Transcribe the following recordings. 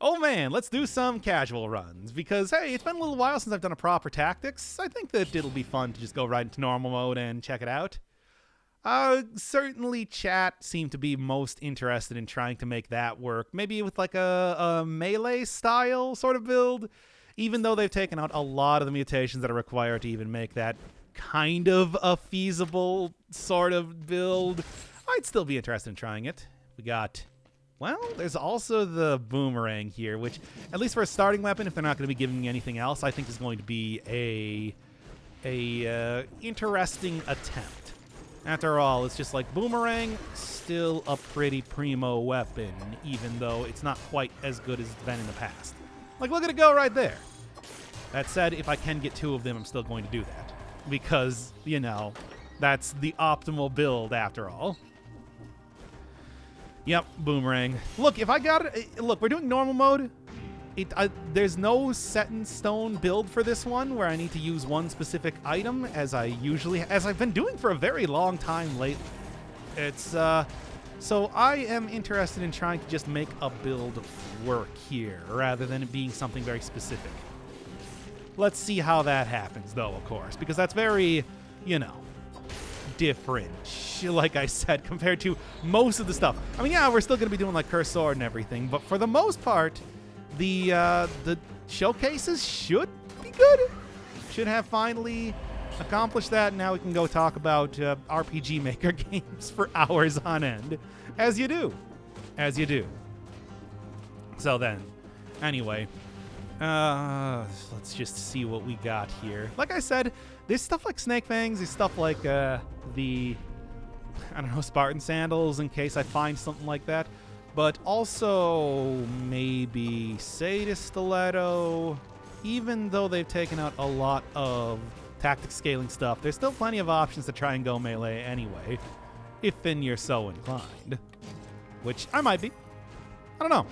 Oh man, let's do some casual runs, because hey, it's been a little while since I've done a proper tactics. I think that it'll be fun to just go right into normal mode and check it out. Certainly chat seemed to be most interested in trying to make that work, maybe with like a melee style sort of build, even though they've taken out a lot of the mutations that are required to even make that kind of a feasible sort of build. I'd still be interested in trying it. We got... Well, there's also the boomerang here, which, at least for a starting weapon, if they're not going to be giving me anything else, I think is going to be a interesting attempt. After all, it's just like boomerang, still a pretty primo weapon, even though it's not quite as good as it's been in the past. Like, look at it go right there. That said, if I can get 2 of them, I'm still going to do that. Because, you know, that's the optimal build after all. Yep, boomerang. Look, if I got it... Look, we're doing normal mode. There's no set-in-stone build for this one where I need to use one specific item, as I've been doing for a very long time lately. It's, so I am interested in trying to just make a build work here, rather than it being something very specific. Let's see how that happens, though, of course, because that's very, you know... different, like I said, compared to most of the stuff. I mean, yeah, we're still going to be doing like Cursed Sword and everything, but for the most part, the showcases should be good. Should have finally accomplished that, and now we can go talk about RPG Maker games for hours on end, as you do. So then, anyway, let's just see what we got here. Like I said, there's stuff like Snake Fangs, there's stuff like the, I don't know, Spartan Sandals in case I find something like that. But also maybe Sadist Stiletto. Even though they've taken out a lot of tactic scaling stuff, there's still plenty of options to try and go melee anyway, if then you're so inclined. Which I might be. I don't know.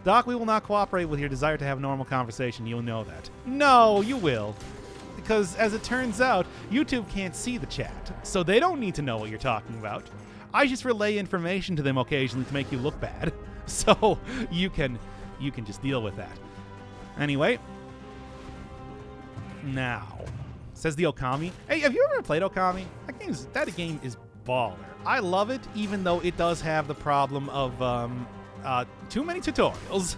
Doc, we will not cooperate with your desire to have a normal conversation. You'll know that. No, you will. Because, as it turns out, YouTube can't see the chat, so they don't need to know what you're talking about. I just relay information to them occasionally to make you look bad, so you can just deal with that. Anyway, now, says the Okami. Hey, have you ever played Okami? That game is baller. I love it, even though it does have the problem of too many tutorials.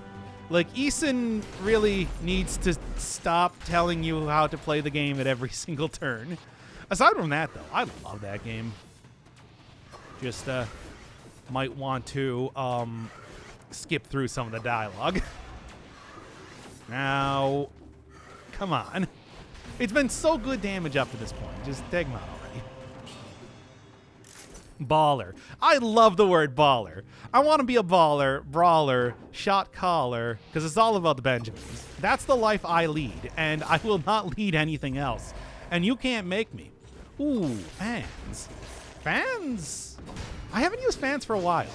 Like, Eason really needs to stop telling you how to play the game at every single turn. Aside from that, though, I love that game. Just, might want to, skip through some of the dialogue. Now, come on. It's been so good damage up to this point. Just take him out already. Baller. I love the word baller. I want to be a baller, brawler, shot caller, because it's all about the Benjamins. That's the life I lead, and I will not lead anything else. And you can't make me. Ooh, fans. Fans? I haven't used fans for a while.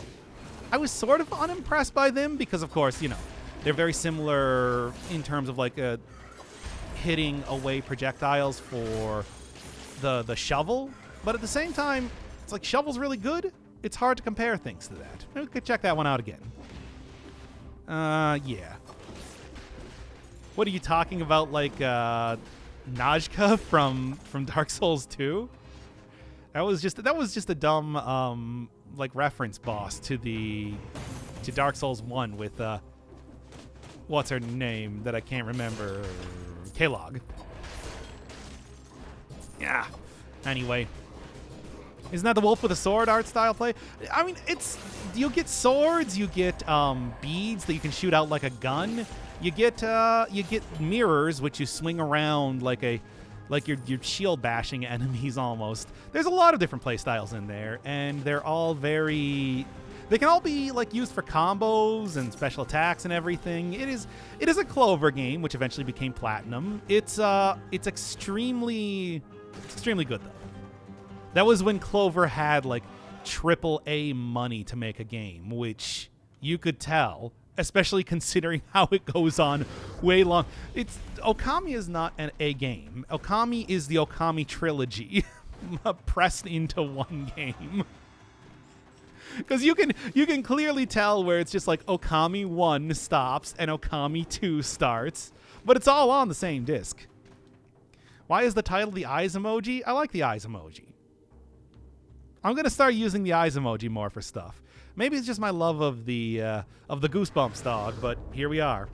I was sort of unimpressed by them because, of course, you know, they're very similar in terms of, like, hitting away projectiles for the shovel. But at the same time, it's like shovel's really good. It's hard to compare things to that. Maybe we could check that one out again. Yeah. What are you talking about, like, Najka from Dark Souls 2? That was just a dumb like reference boss to Dark Souls 1 with what's her name that I can't remember? K-Log. Yeah. Anyway. Isn't that the wolf with a sword art style play? I mean, you get swords, you get beads that you can shoot out like a gun. You get mirrors which you swing around like you're shield bashing enemies almost. There's a lot of different play styles in there, and they're all they can all be like used for combos and special attacks and everything. It is a Clover game, which eventually became Platinum. It's extremely good though. That was when Clover had like AAA money to make a game, which you could tell, especially considering how it goes on way long. Okami is not a game. Okami is the Okami trilogy pressed into one game. Because you can clearly tell where it's just like Okami 1 stops and Okami 2 starts, but it's all on the same disc. Why is the title the eyes emoji? I like the eyes emoji. I'm gonna start using the eyes emoji more for stuff. Maybe it's just my love of the Goosebumps dog, but here we are.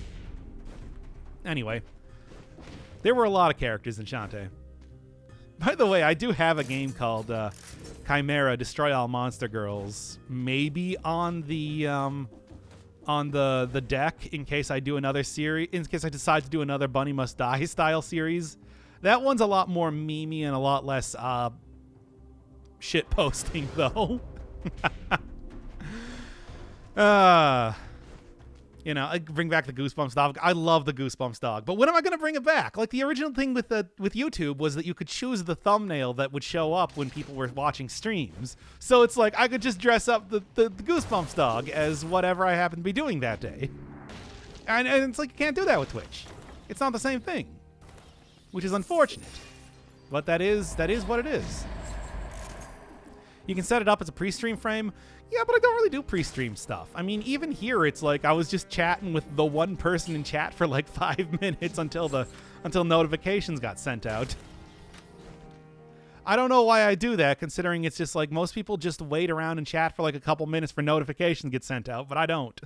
Anyway, there were a lot of characters in Shantae. By the way, I do have a game called Chimera Destroy All Monster Girls, maybe on the deck in case I do another series, in case I decide to do another Bunny Must Die style series. That one's a lot more memey and a lot less shit posting though. You know, I bring back the Goosebumps dog. I love the Goosebumps dog. But when am I going to bring it back? Like, the original thing with YouTube was that you could choose the thumbnail that would show up when people were watching streams. So it's like I could just dress up the Goosebumps dog as whatever I happen to be doing that day. And it's like you can't do that with Twitch. It's not the same thing, which is unfortunate. But that is what it is. You can set it up as a pre-stream frame. Yeah, but I don't really do pre-stream stuff. I mean, even here, it's like I was just chatting with the one person in chat for like 5 minutes until notifications got sent out. I don't know why I do that, considering it's just like most people just wait around and chat for like a couple minutes for notifications to get sent out, but I don't.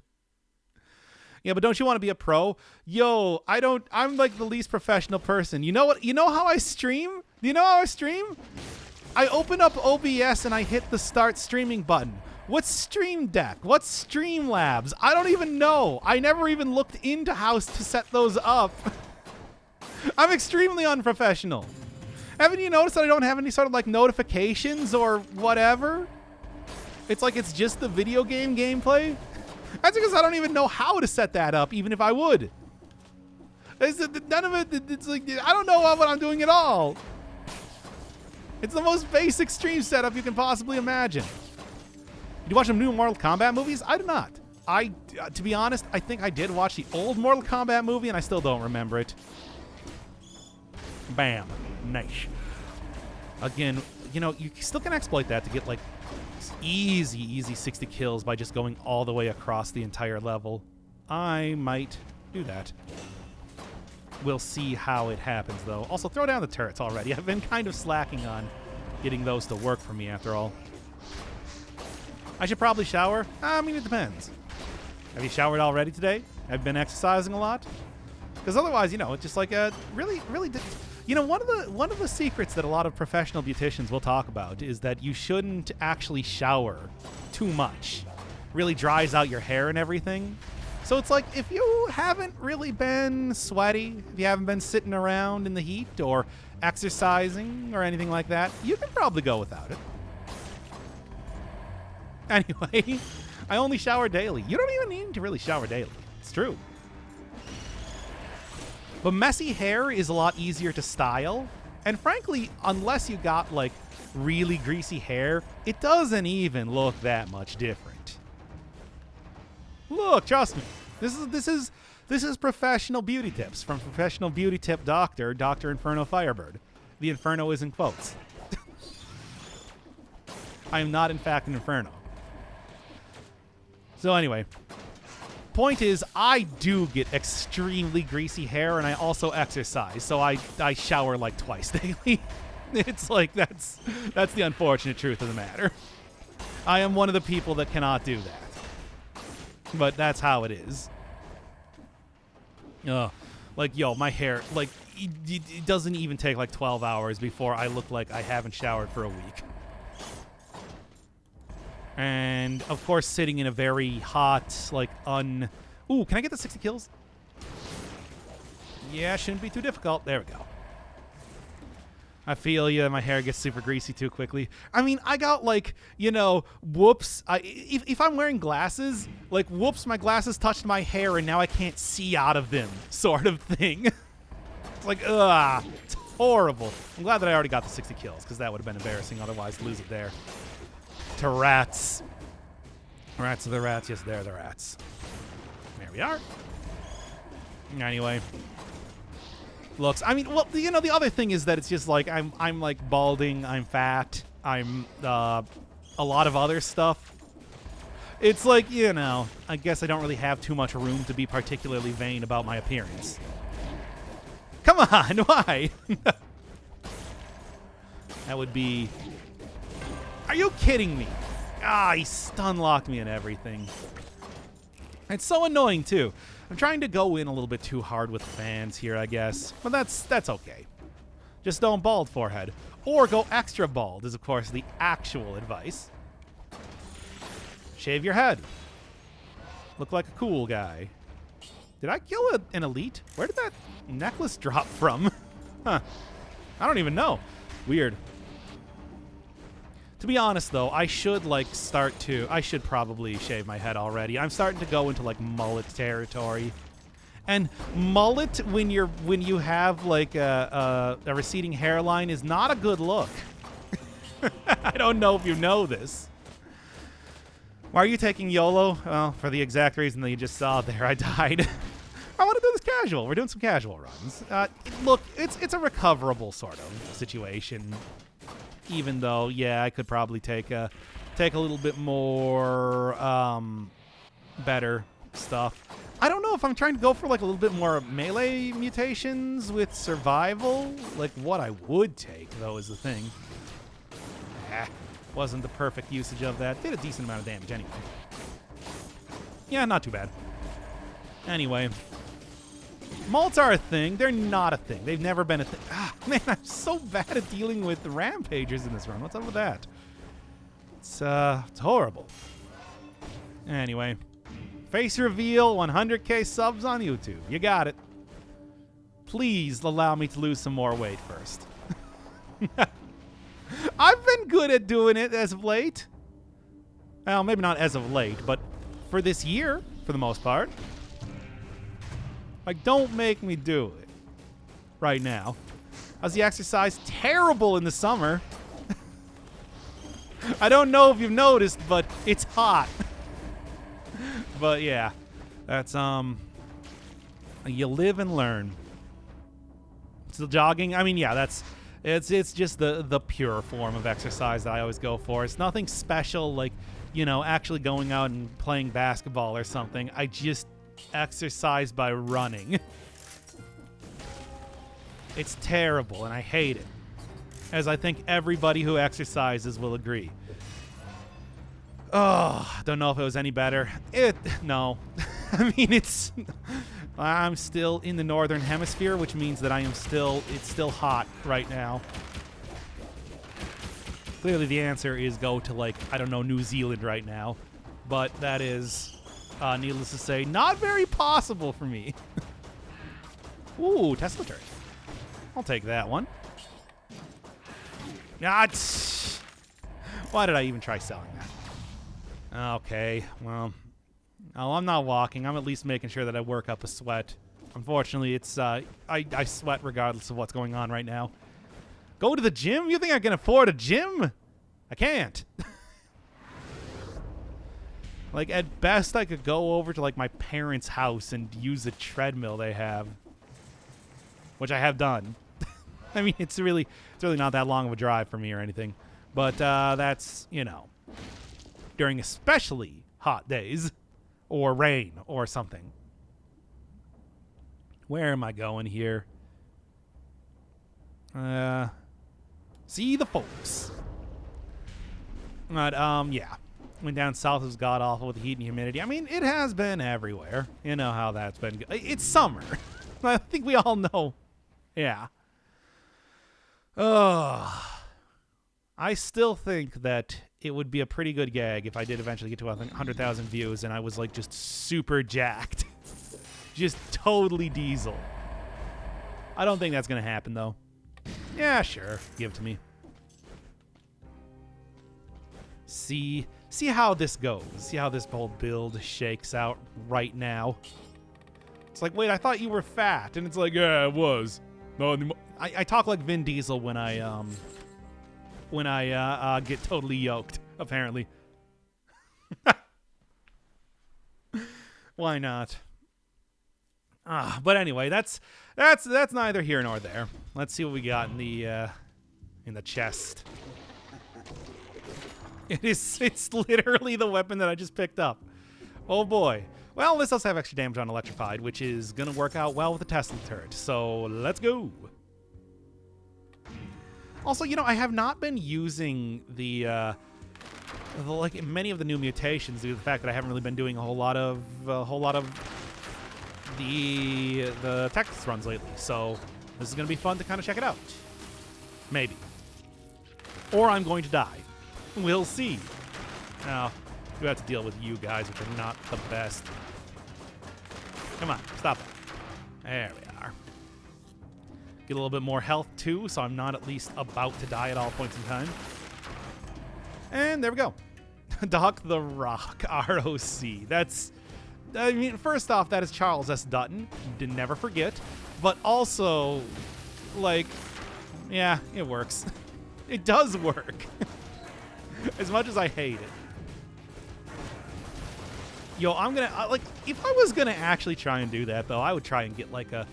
Yeah, but don't you want to be a pro? Yo, I don't. I'm like the least professional person. You know what? You know how I stream? Do you know how I stream? I open up OBS and I hit the start streaming button. What's Stream Deck? What's Streamlabs? I don't even know. I never even looked into how to set those up. I'm extremely unprofessional. Haven't you noticed that I don't have any sort of like notifications or whatever? It's like it's just the video game gameplay. That's because I don't even know how to set that up, even if I would. None of it, it's like, I don't know what I'm doing at all. It's the most basic stream setup you can possibly imagine. Did you watch some new Mortal Kombat movies? I did not. To be honest, I think I did watch the old Mortal Kombat movie, and I still don't remember it. Bam. Nice. Again, you know, you still can exploit that to get, like, easy 60 kills by just going all the way across the entire level. I might do that. We'll see how it happens, though. Also, throw down the turrets already. I've been kind of slacking on getting those to work for me, after all. I should probably shower. I mean, it depends. Have you showered already today? Have you been exercising a lot? Because otherwise, you know, it's just like a really. You know, one of the secrets that a lot of professional beauticians will talk about is that you shouldn't actually shower too much. Really dries out your hair and everything. So it's like if you haven't really been sweaty, if you haven't been sitting around in the heat or exercising or anything like that, you can probably go without it. Anyway, I only shower daily. You don't even need to really shower daily. It's true. But messy hair is a lot easier to style. And frankly, unless you got like really greasy hair, it doesn't even look that much different. Look, trust me. This is professional beauty tips from professional beauty tip doctor, Dr. Inferno Firebird. The Inferno is in quotes. I am not, in fact, an Inferno. So anyway, point is, I do get extremely greasy hair, and I also exercise, so I shower like twice daily. It's like that's the unfortunate truth of the matter. I am one of the people that cannot do that, but that's how it is. Like, yo, my hair, like, it doesn't even take like 12 hours before I look like I haven't showered for a week. And, of course, sitting in a very hot, like, Ooh, can I get the 60 kills? Yeah, shouldn't be too difficult. There we go. I feel you. My hair gets super greasy too quickly. I mean, I got, like, you know, whoops. If I'm wearing glasses, like, whoops, my glasses touched my hair and now I can't see out of them sort of thing. It's like, it's horrible. I'm glad that I already got the 60 kills because that would have been embarrassing otherwise to lose it there. To rats. Rats are the rats. Yes, they're the rats. There we are. Anyway. Looks. I mean, well, you know, the other thing is that it's just like I'm like balding. I'm fat. I'm a lot of other stuff. It's like, you know, I guess I don't really have too much room to be particularly vain about my appearance. Come on, why? That would be... Are you kidding me? Ah, he stun locked me and everything. It's so annoying, too. I'm trying to go in a little bit too hard with fans here, I guess. But that's okay. Just don't bald forehead. Or go extra bald is, of course, the actual advice. Shave your head. Look like a cool guy. Did I kill an elite? Where did that necklace drop from? Huh. I don't even know. Weird. To be honest, though, I should, like, I should probably shave my head already. I'm starting to go into, like, mullet territory. And mullet, when you have, like, a receding hairline, is not a good look. I don't know if you know this. Why are you taking YOLO? Well, for the exact reason that you just saw there, I died. I want to do this casual. We're doing some casual runs. Look, it's a recoverable sort of situation. Even though, yeah, I could probably take a little bit more better stuff. I don't know if I'm trying to go for like a little bit more melee mutations with survival. Like what I would take, though, is the thing. Wasn't the perfect usage of that. Did a decent amount of damage anyway. Yeah, not too bad. Anyway. Mults are a thing. They're not a thing. They've never been a thing. Ah, man, I'm so bad at dealing with the rampagers in this run. What's up with that? It's horrible. Anyway. Face reveal, 100k subs on YouTube. You got it. Please allow me to lose some more weight first. I've been good at doing it as of late. Well, maybe not as of late, but for this year, for the most part. Like, don't make me do it right now. How's the exercise? Terrible in the summer. I don't know if you've noticed, but it's hot. But yeah, that's you live and learn. Still jogging? I mean, yeah, it's just the pure form of exercise that I always go for. It's nothing special like, you know, actually going out and playing basketball or something. I just exercise by running. It's terrible and I hate it, as I think everybody who exercises will agree. Oh, don't know if it was any better. No. I mean, I'm still in the northern hemisphere, which means that it's still hot right now. Clearly the answer is go to, like, I don't know, New Zealand right now. But that is, needless to say, not very possible for me. Ooh, Tesla turret. I'll take that one. Why did I even try selling that? Okay, well, I'm not walking. I'm at least making sure that I work up a sweat. Unfortunately, it's I sweat regardless of what's going on right now. Go to the gym? You think I can afford a gym? I can't. Like, at best, I could go over to, like, my parents' house and use a treadmill they have. Which I have done. I mean, it's really not that long of a drive for me or anything. But that's, you know, during especially hot days or rain or something. Where am I going here? See the folks. But, yeah. Went down south, it was god-awful with the heat and humidity. I mean, it has been everywhere. You know how that's been. It's summer. I think we all know. Yeah. I still think that it would be a pretty good gag if I did eventually get to 100,000 views and I was, like, just super jacked. Just totally diesel. I don't think that's going to happen, though. Yeah, sure. Give it to me. See how this goes. See how this whole build shakes out right now. It's like, wait, I thought you were fat. And it's like, yeah, I was. No, I talk like Vin Diesel when I get totally yoked, apparently. Why not? But anyway, that's neither here nor there. Let's see what we got in the chest. It's literally the weapon that I just picked up. Oh boy. Well, this does have extra damage on electrified, which is going to work out well with the Tesla turret. So let's go. Also, you know, I have not been using the like many of the new mutations due to the fact that I haven't really been doing a whole lot of the Texas runs lately. So this is going to be fun to kind of check it out. Maybe. Or I'm going to die. We'll see. Now, we have to deal with you guys, which are not the best. Come on, stop it. There we are. Get a little bit more health, too, so I'm not at least about to die at all points in time. And there we go. Doc the Rock, ROC. That's, I mean, first off, that is Charles S. Dutton. Did never forget. But also, like, yeah, it works. It does work. As much as I hate it. Yo, I'm gonna, like, if I was gonna actually try and do that, though, I would try and get, like, a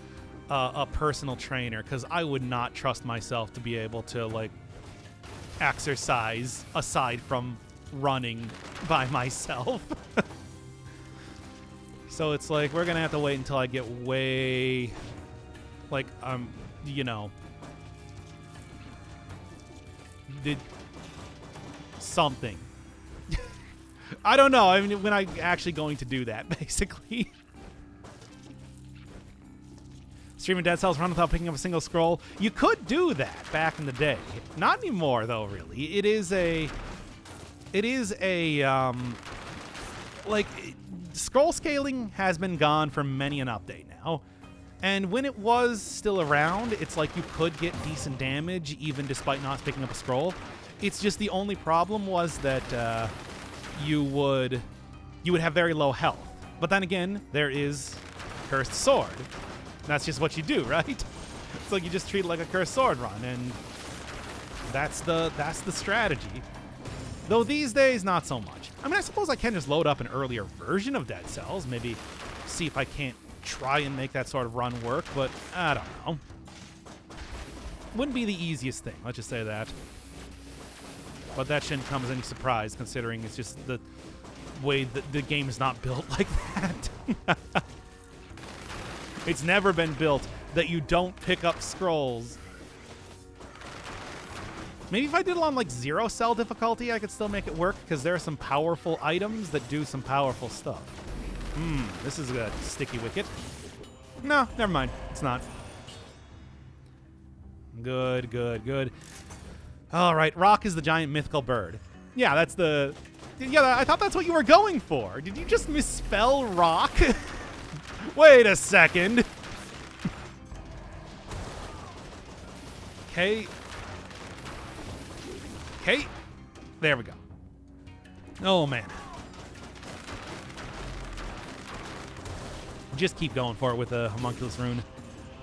personal trainer, because I would not trust myself to be able to, like, exercise aside from running by myself. So it's like, we're gonna have to wait until I get way, like, you know, did something. I don't know. I mean, when I'm actually going to do that, basically. Streaming Dead Cells run without picking up a single scroll. You could do that back in the day. Not anymore, though, really. It is a, like, scroll scaling has been gone for many an update now. And when it was still around, it's like you could get decent damage even despite not picking up a scroll. It's just the only problem was that you would have very low health. But then again, there is Cursed Sword. That's just what you do, right? It's like you just treat it like a Cursed Sword run, and that's the strategy. Though these days, not so much. I mean, I suppose I can just load up an earlier version of Dead Cells, maybe see if I can't try and make that sort of run work, but I don't know. Wouldn't be the easiest thing, let's just say that. But that shouldn't come as any surprise, considering it's just the way that the game is not built like that. It's never been built that you don't pick up scrolls. Maybe if I did it on, like, 0 cell difficulty, I could still make it work, because there are some powerful items that do some powerful stuff. This is a sticky wicket. No, never mind. It's not. Good, good, good. All right, Rock is the giant mythical bird. Yeah, that's the... Yeah, I thought that's what you were going for. Did you just misspell Rock? Wait a second. Okay. Okay. There we go. Oh, man. Just keep going for it with a homunculus rune.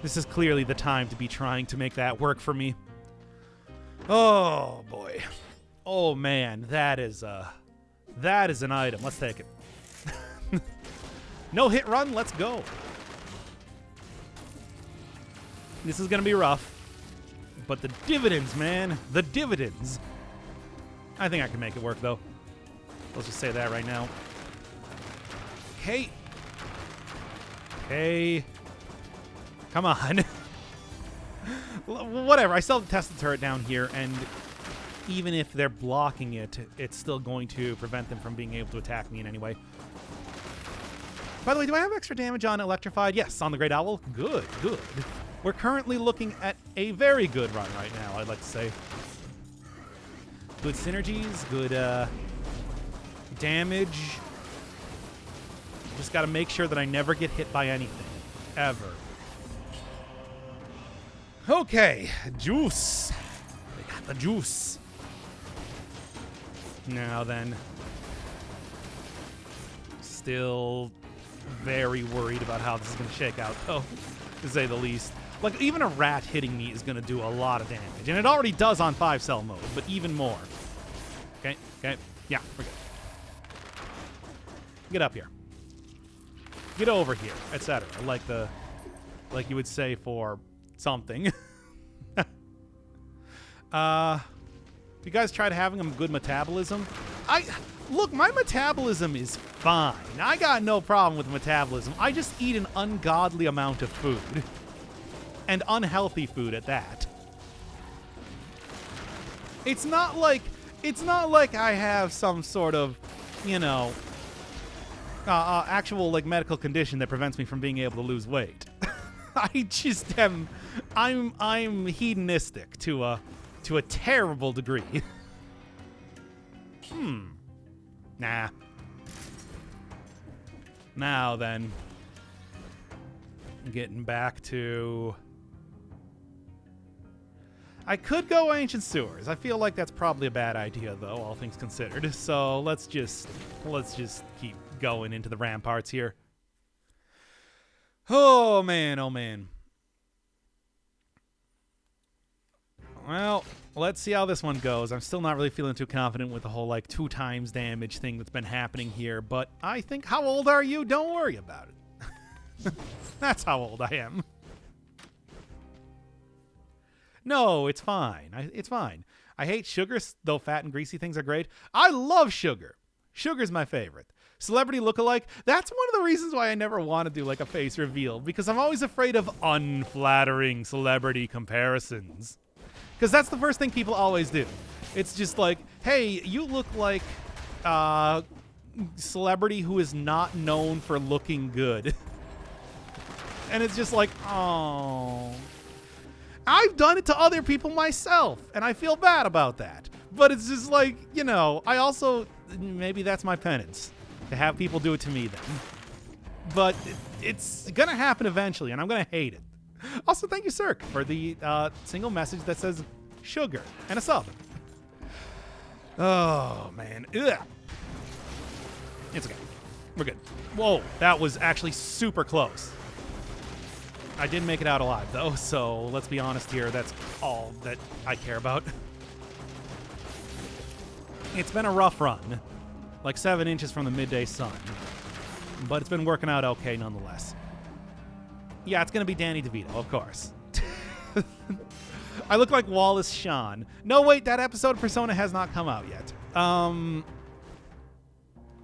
This is clearly the time to be trying to make that work for me. Oh, boy. Oh, man. That is an item. Let's take it. No hit run. Let's go. This is going to be rough. But the dividends, man. The dividends. I think I can make it work, though. Let's just say that right now. Okay. Okay. Come on. Whatever. I still have to test the turret down here, and even if they're blocking it, it's still going to prevent them from being able to attack me in any way. By the way, do I have extra damage on Electrified? Yes, on the Great Owl. Good, good. We're currently looking at a very good run right now, I'd like to say. Good synergies, good damage. Just got to make sure that I never get hit by anything. Ever. Okay, juice. They got the juice. Now then. Still very worried about how this is going to shake out, though, to say the least. Like, even a rat hitting me is going to do a lot of damage. And it already does on 5-cell mode, but even more. Okay, okay. Yeah, we're good. Get up here. Get over here, etc. Like you would say for something. You guys tried having a good metabolism? Look, my metabolism is fine. I got no problem with metabolism. I just eat an ungodly amount of food. And unhealthy food at that. It's not like I have some sort of, you know, actual like medical condition that prevents me from being able to lose weight. I just am I'm hedonistic to a terrible degree. Nah. Now then, getting back to, I could go ancient sewers. I feel like that's probably a bad idea, though, all things considered. So let's just keep going into the ramparts here. Oh man, oh man. Well, let's see how this one goes. I'm still not really feeling too confident with the whole like 2 times damage thing that's been happening here, but I think, how old are you? Don't worry about it. That's how old I am. No, it's fine. It's fine. I hate sugar, though fat and greasy things are great. I love sugar. Sugar's my favorite. Celebrity lookalike, that's one of the reasons why I never want to do like a face reveal, because I'm always afraid of unflattering celebrity comparisons. Because that's the first thing people always do. It's just like, hey, you look like a celebrity who is not known for looking good. And it's just like, oh. I've done it to other people myself, and I feel bad about that. But it's just like, you know, I also, maybe that's my penance, to have people do it to me then. But it's going to happen eventually, and I'm going to hate it. Also, thank you, Cirque, for the single message that says sugar and a sub. Oh, man. Ugh. It's okay. We're good. Whoa, that was actually super close. I did make it out alive, though, so let's be honest here. That's all that I care about. It's been a rough run. Like 7 inches from the midday sun. But it's been working out okay nonetheless. Yeah, it's going to be Danny DeVito, of course. I look like Wallace Shawn. No, wait, that episode of Persona has not come out yet.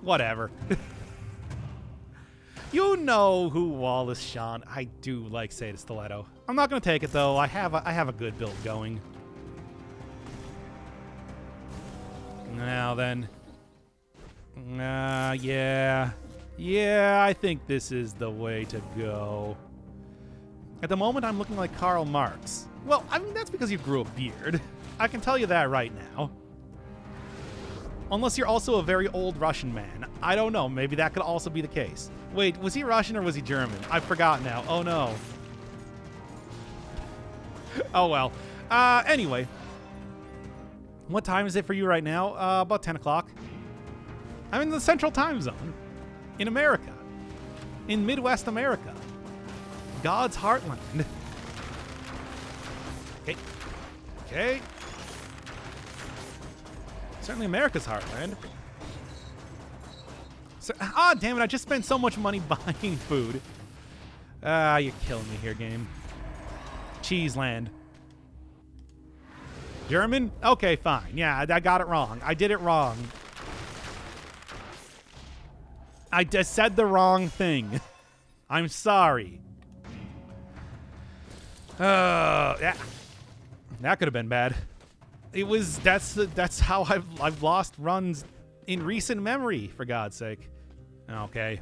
Whatever. You know who Wallace Shawn. I do like Seda Stiletto. I'm not going to take it, though. I have a good build going. Now then. Yeah. Yeah, I think this is the way to go. At the moment, I'm looking like Karl Marx. Well, I mean, that's because you grew a beard. I can tell you that right now. Unless you're also a very old Russian man. I don't know. Maybe that could also be the case. Wait, was he Russian or was he German? I forgot now. Oh, no. Oh, well. Anyway. What time is it for you right now? About 10 o'clock. I'm in the Central Time Zone. In America. In Midwest America. God's heartland. Okay. Okay. Certainly America's heartland. So, damn it, I just spent so much money buying food. You're killing me here, game. Cheeseland. German? Okay, fine. Yeah, I got it wrong. I did it wrong. I just said the wrong thing. I'm sorry. Yeah. That could have been bad. It was, that's how I've lost runs in recent memory, for God's sake. Okay.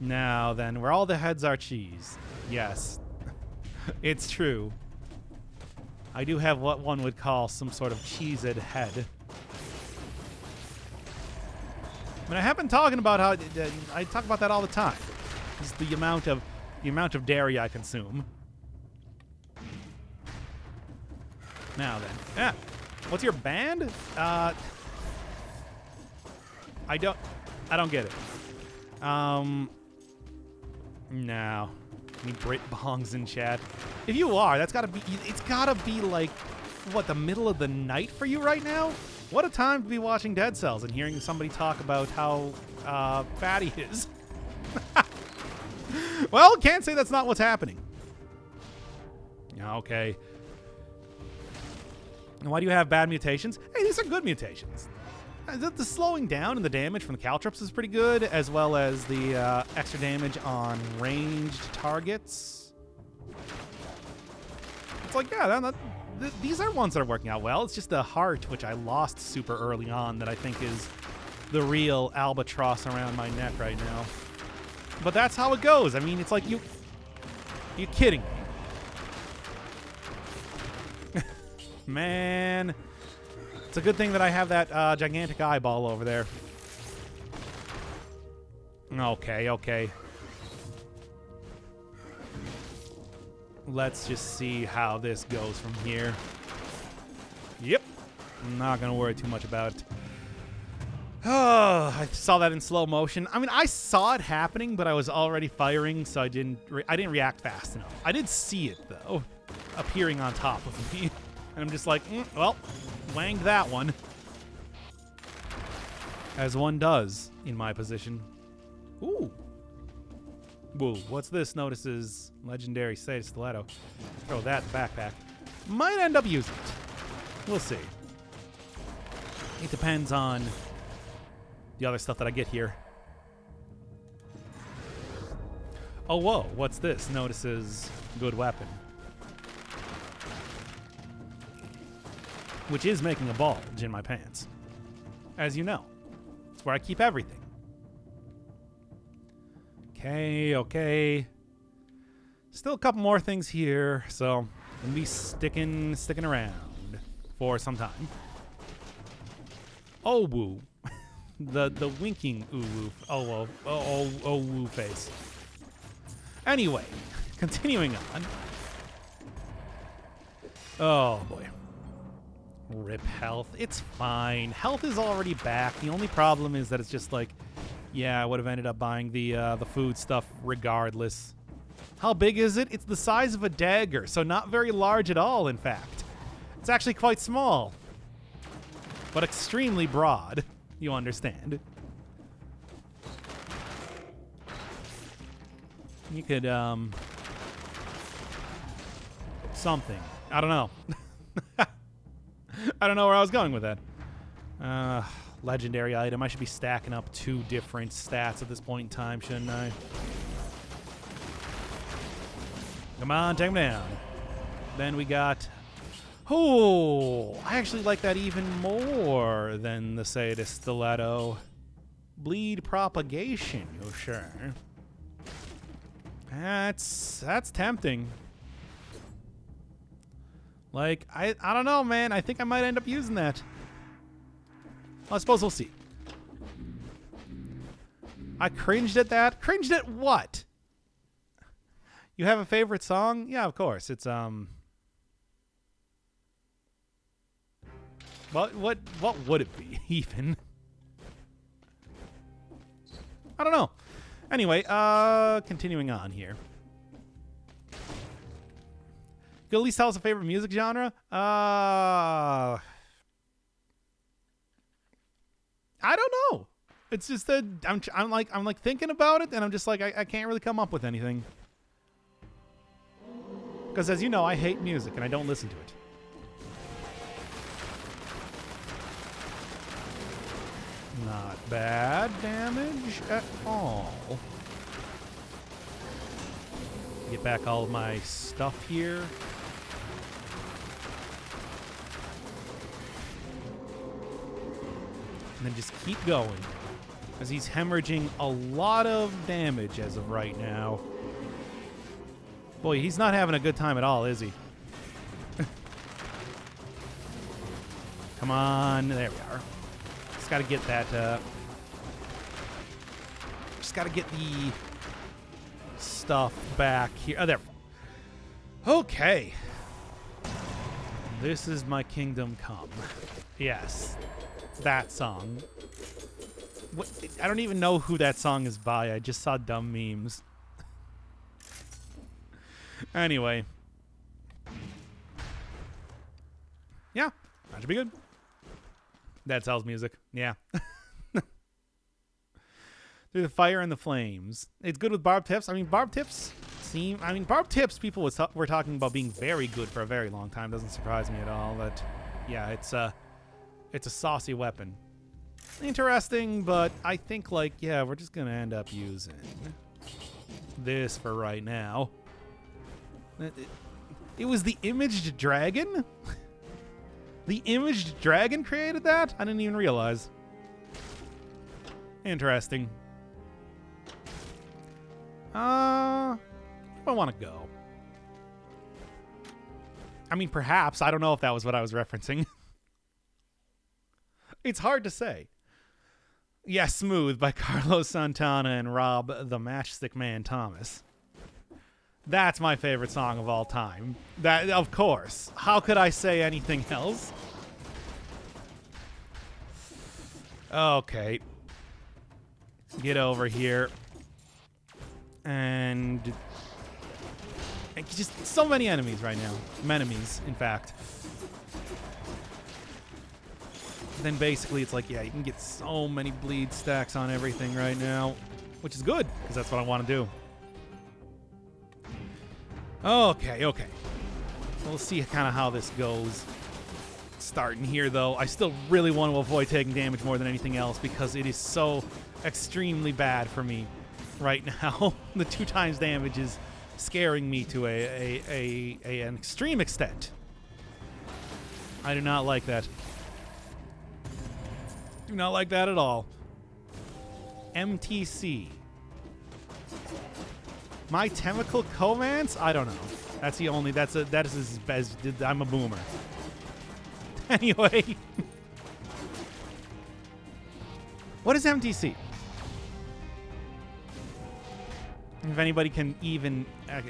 Now then, where all the heads are cheese. Yes. It's true. I do have what one would call some sort of cheesed head. I mean, I have been talking about how I talk about that all the time. It's the amount of dairy I consume. Now then, yeah. What's your band? I don't get it. No. Any Brit bongs in chat? If you are, it's gotta be like, what, the middle of the night for you right now? What a time to be watching Dead Cells and hearing somebody talk about how fat he is. Well, can't say that's not what's happening. Okay. And why do you have bad mutations? Hey, these are good mutations. The slowing down and the damage from the caltrops is pretty good, as well as the extra damage on ranged targets. It's like, yeah, these are ones that are working out well. It's just the heart, which I lost super early on, that I think is the real albatross around my neck right now. But that's how it goes. I mean, it's like you kidding me. Man. It's a good thing that I have that gigantic eyeball over there. Okay. Let's just see how this goes from here. Yep. I'm not going to worry too much about it. Oh, I saw that in slow motion. I mean, I saw it happening, but I was already firing, so I didn't react fast enough. I did see it, though, appearing on top of me. And I'm just like, well, wanged that one. As one does in my position. Ooh. Whoa, what's this? Notices legendary Sade Stiletto. Throw that in the backpack. Might end up using it. We'll see. It depends on the other stuff that I get here. Oh, whoa, what's this? Notices good weapon. Which is making a bulge in my pants. As you know. It's where I keep everything. Okay. Still a couple more things here, so I'm gonna be sticking around for some time. Oh, woo. The winking ooh-woo. Oh, woo face. Anyway, continuing on. Oh, boy. Rip health. It's fine. Health is already back. The only problem is that it's just like, yeah, I would have ended up buying the food stuff regardless. How big is it? It's the size of a dagger, so not very large at all, in fact. It's actually quite small, but extremely broad. You understand. You could, something. I don't know. I don't know where I was going with that. Legendary item. I should be stacking up 2 different stats at this point in time, shouldn't I? Come on, take him down. Then we got... Oh, I actually like that even more than the Sade Stiletto. Bleed propagation, you sure? That's tempting. Like, I don't know, man. I think I might end up using that. Well, I suppose we'll see. I cringed at that. Cringed at what? You have a favorite song? Yeah, of course. It's What would it be even? I don't know. Anyway, continuing on here. You can at least tell us a favorite music genre. I don't know. It's just that I'm like thinking about it, and I'm just like I can't really come up with anything. Because as you know, I hate music and I don't listen to it. Not bad damage at all. Get back all of my stuff here. And then just keep going. As he's hemorrhaging a lot of damage as of right now. Boy, he's not having a good time at all, is he? Come on. There we are. Just got to get that... just got to get the stuff back here. Oh, there. Okay. This is my kingdom come. Yes. That song. What, I don't even know who that song is by. I just saw dumb memes. Anyway. Yeah, that should be good. That sells music. Yeah. Through the fire and the flames. It's good with barb tips. I mean, barb tips barb tips people were talking about being very good for a very long time. Doesn't surprise me at all that yeah, it's a saucy weapon. Interesting, but I think, like, yeah, we're just gonna end up using this for right now. It was the imaged dragon? The imaged dragon created that? I didn't even realize. Interesting. I want to go. I mean, perhaps. I don't know if that was what I was referencing. It's hard to say. Yeah, Smooth by Carlos Santana and Rob the Matchstick Man Thomas. That's my favorite song of all time. That, of course. How could I say anything else? Okay. Get over here. And just so many enemies right now. Menemies, in fact. Then basically it's like, yeah, you can get so many bleed stacks on everything right now, which is good, because that's what I want to do. Okay. We'll see kind of how this goes. Starting here, though, I still really want to avoid taking damage more than anything else, because it is so extremely bad for me right now. The 2 times damage is scaring me to an extreme extent. I do not like that. Do not like that at all. MTC. My Chemical Comance? I don't know. That's the only. That is as best. I'm a boomer. Anyway. What is MTC? If anybody can even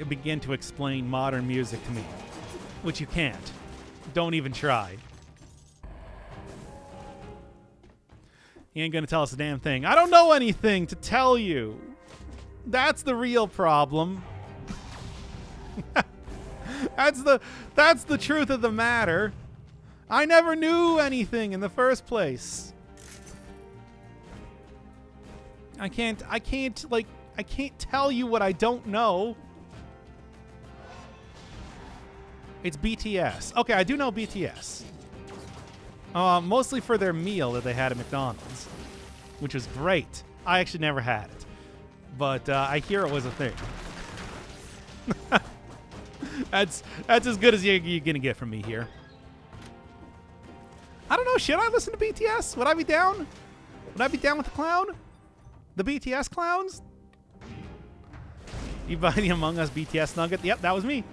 begin to explain modern music to me, which you can't. Don't even try. He ain't gonna tell us a damn thing. I don't know anything to tell you. That's the real problem. That's the truth of the matter. I never knew anything in the first place. I can't tell you what I don't know. It's BTS. Okay, I do know BTS. Mostly for their meal that they had at McDonald's, which was great. I actually never had it, but I hear it was a thing. That's as good as you're gonna get from me here. I don't know. Should I listen to BTS? Would I be down? Would I be down with the clown? The BTS clowns? You buy the Among Us BTS nugget? Yep, that was me.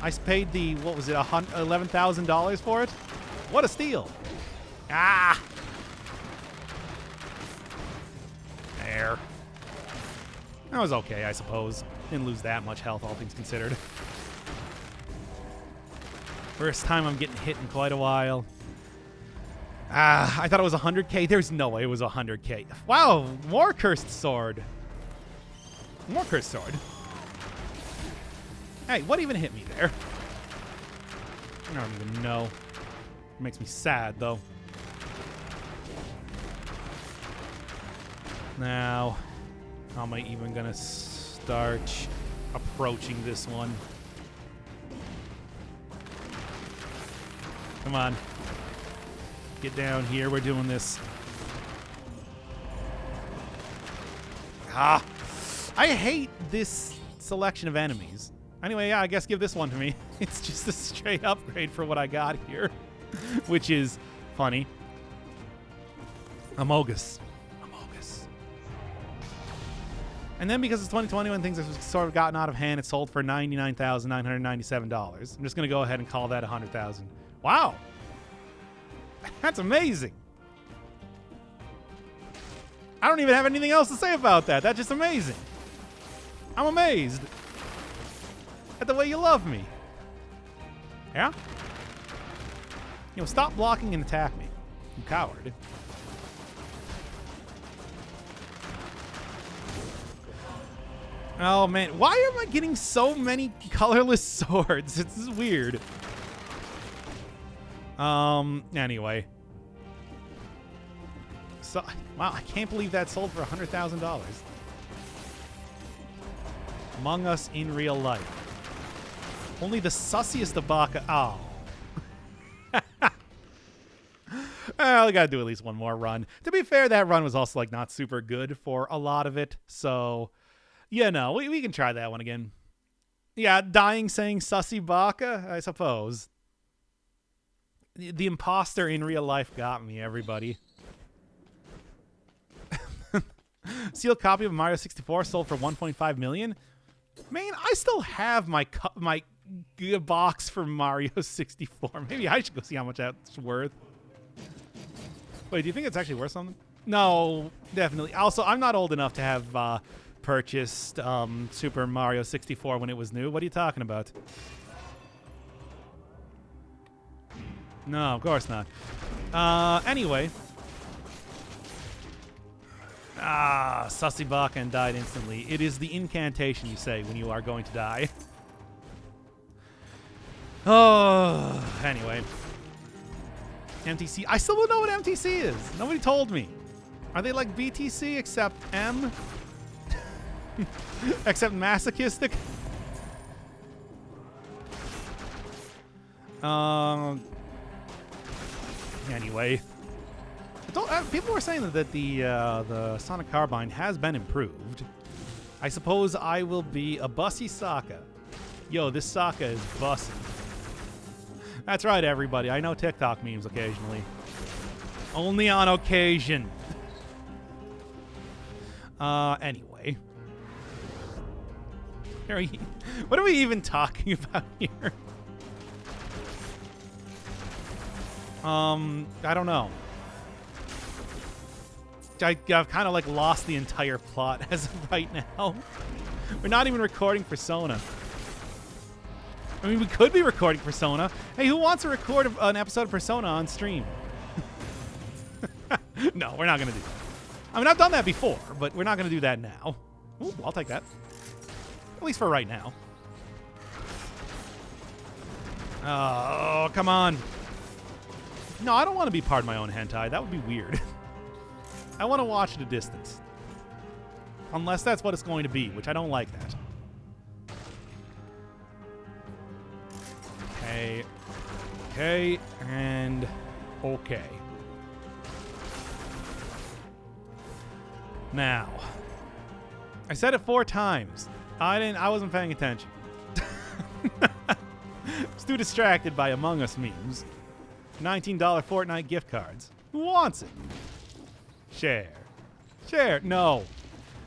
I paid the, what was it, $11,000 for it? What a steal. Ah! There. That was okay, I suppose. Didn't lose that much health, all things considered. First time I'm getting hit in quite a while. Ah, I thought it was 100k. There's no way it was 100k. Wow, more cursed sword. More cursed sword. Hey, what even hit me there? I don't even know. It makes me sad, though. Now, how am I even gonna start approaching this one? Come on. Get down here. We're doing this. Ah! I hate this selection of enemies. Anyway, yeah, I guess give this one to me. It's just a straight upgrade for what I got here, which is funny. Amogus. And then because it's 2020 when things have sort of gotten out of hand, it sold for $99,997. I'm just going to go ahead and call that $100,000. Wow. That's amazing. I don't even have anything else to say about that. That's just amazing. I'm amazed at the way you love me. Yeah? You know, stop blocking and attack me, you coward. Oh, man. Why am I getting so many colorless swords? It's weird. Anyway. So, wow, I can't believe that sold for $100,000. Among Us in real life. Only the sussiest of Baka. Oh. Well, we gotta do at least one more run. To be fair, that run was also like not super good for a lot of it. So, yeah, no, we can try that one again. Yeah, dying saying sussy baka, I suppose. The imposter in real life got me, everybody. Sealed copy of Mario 64 sold for 1.5 million. Man, I still have my box for Mario 64. Maybe I should go see how much that's worth. Wait, do you think it's actually worth something? No, definitely. Also, I'm not old enough to have purchased Super Mario 64 when it was new. What are you talking about? No, of course not. Anyway. Sussy Bakken died instantly. It is the incantation you say when you are going to die. Oh, anyway. MTC. I still don't know what MTC is. Nobody told me. Are they like BTC except M? Except masochistic? Anyway. People were saying that the Sonic Carbine has been improved. I suppose I will be a bussy Sokka. Yo, this Sokka is bussy. That's right, everybody. I know TikTok memes occasionally. Only on occasion. Anyway. What are we even talking about here? I don't know. I've kind of like lost the entire plot as of right now. We're not even recording Persona. I mean, we could be recording Persona. Hey, who wants to record an episode of Persona on stream? No, we're not going to do that. I mean, I've done that before, but we're not going to do that now. Ooh, I'll take that. At least for right now. Oh, come on. No, I don't want to be part of my own hentai. That would be weird. I want to watch at a distance. Unless that's what it's going to be, which I don't like that. Okay. Okay. And okay. Now. I said it 4 times. I wasn't paying attention. I was too distracted by Among Us memes. $19 Fortnite gift cards. Who wants it? Share. Share. No.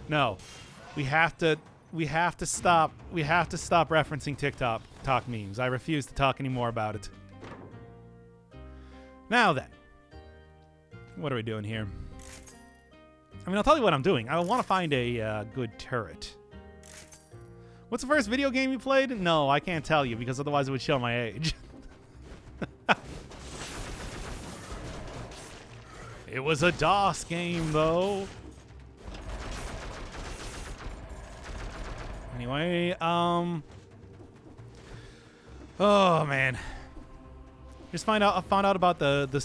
No. We have to stop referencing TikTok memes. I refuse to talk anymore about it. Now then. What are we doing here? I mean, I'll tell you what I'm doing. I want to find a good turret. What's the first video game you played? No, I can't tell you because otherwise it would show my age. It was a DOS game, though. Anyway, oh man. Just found out about the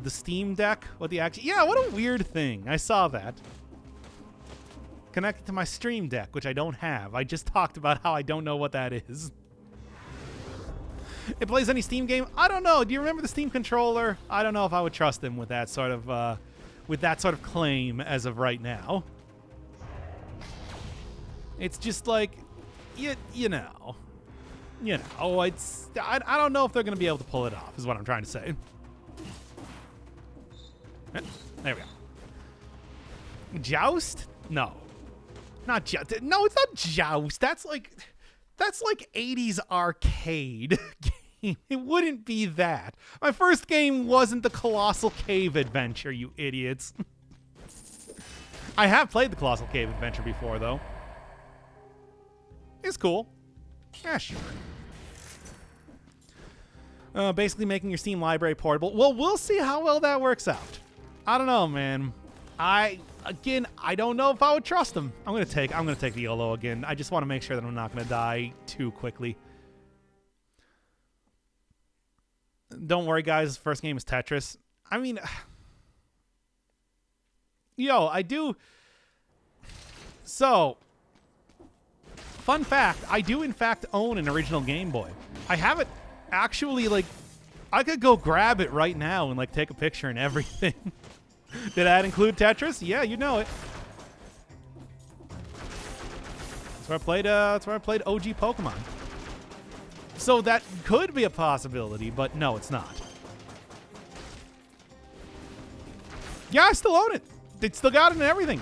Steam Deck. What the actual? Yeah, what a weird thing. I saw that. Connected to my Stream Deck, which I don't have. I just talked about how I don't know what that is. It plays any Steam game? I don't know. Do you remember the Steam controller? I don't know if I would trust them with that sort of claim as of right now. It's just like, you know, it's I don't know if they're gonna be able to pull it off. Is what I'm trying to say. There we go. Joust? No, not Joust. No, it's not Joust. That's like 80s arcade game. It wouldn't be that. My first game wasn't the Colossal Cave Adventure, you idiots. I have played the Colossal Cave Adventure before, though. It's cool. Yeah, sure. Basically making your Steam library portable. Well, we'll see how well that works out. I don't know, man. I don't know if I would trust them. I'm gonna take the YOLO again. I just want to make sure that I'm not gonna die too quickly. Don't worry, guys. First game is Tetris. I mean, yo, I do. So, fun fact: I do in fact own an original Game Boy. I have it actually like I could go grab it right now and like take a picture and everything. Did that include Tetris? Yeah, you know it. That's where I played. That's where I played OG Pokemon. So that could be a possibility, but no, it's not. Yeah, I still own it. It still got it and everything.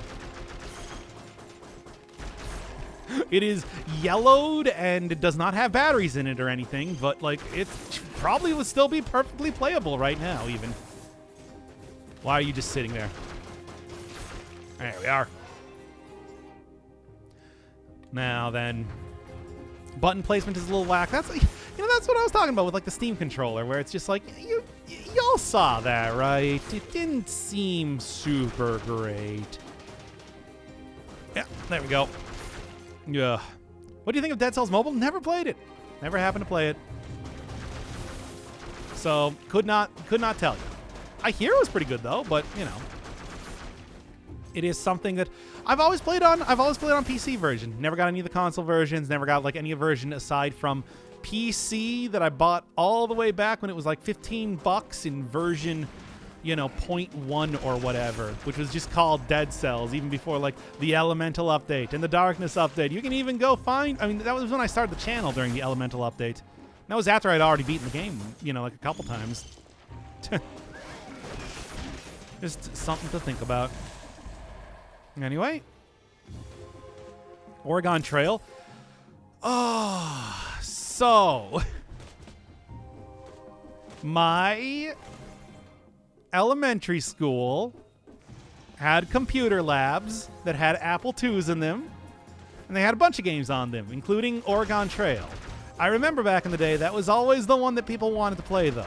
It is yellowed and it does not have batteries in it or anything, but like it probably would still be perfectly playable right now even. Why are you just sitting there? There we are. Now then, button placement is a little whack. That's that's what I was talking about with like the Steam controller, where it's just like y'all saw that, right? It didn't seem super great. Yeah, there we go. Yeah. What do you think of Dead Cells Mobile? Never played it. Never happened to play it. So could not tell you. I hear it was pretty good though, but it is something that I've always played on PC version. Never got any of the console versions, never got like any version aside from PC that I bought all the way back when it was like $15 in version 0.1 or whatever, which was just called Dead Cells, even before like the Elemental update and the Darkness update. You can even go find, that was when I started the channel during the Elemental update. That was after I'd already beaten the game, like a couple times. Just something to think about. Anyway. Oregon Trail. Oh, so my elementary school had computer labs that had Apple IIs in them, and they had a bunch of games on them, including Oregon Trail. I remember back in the day, that was always the one that people wanted to play, though.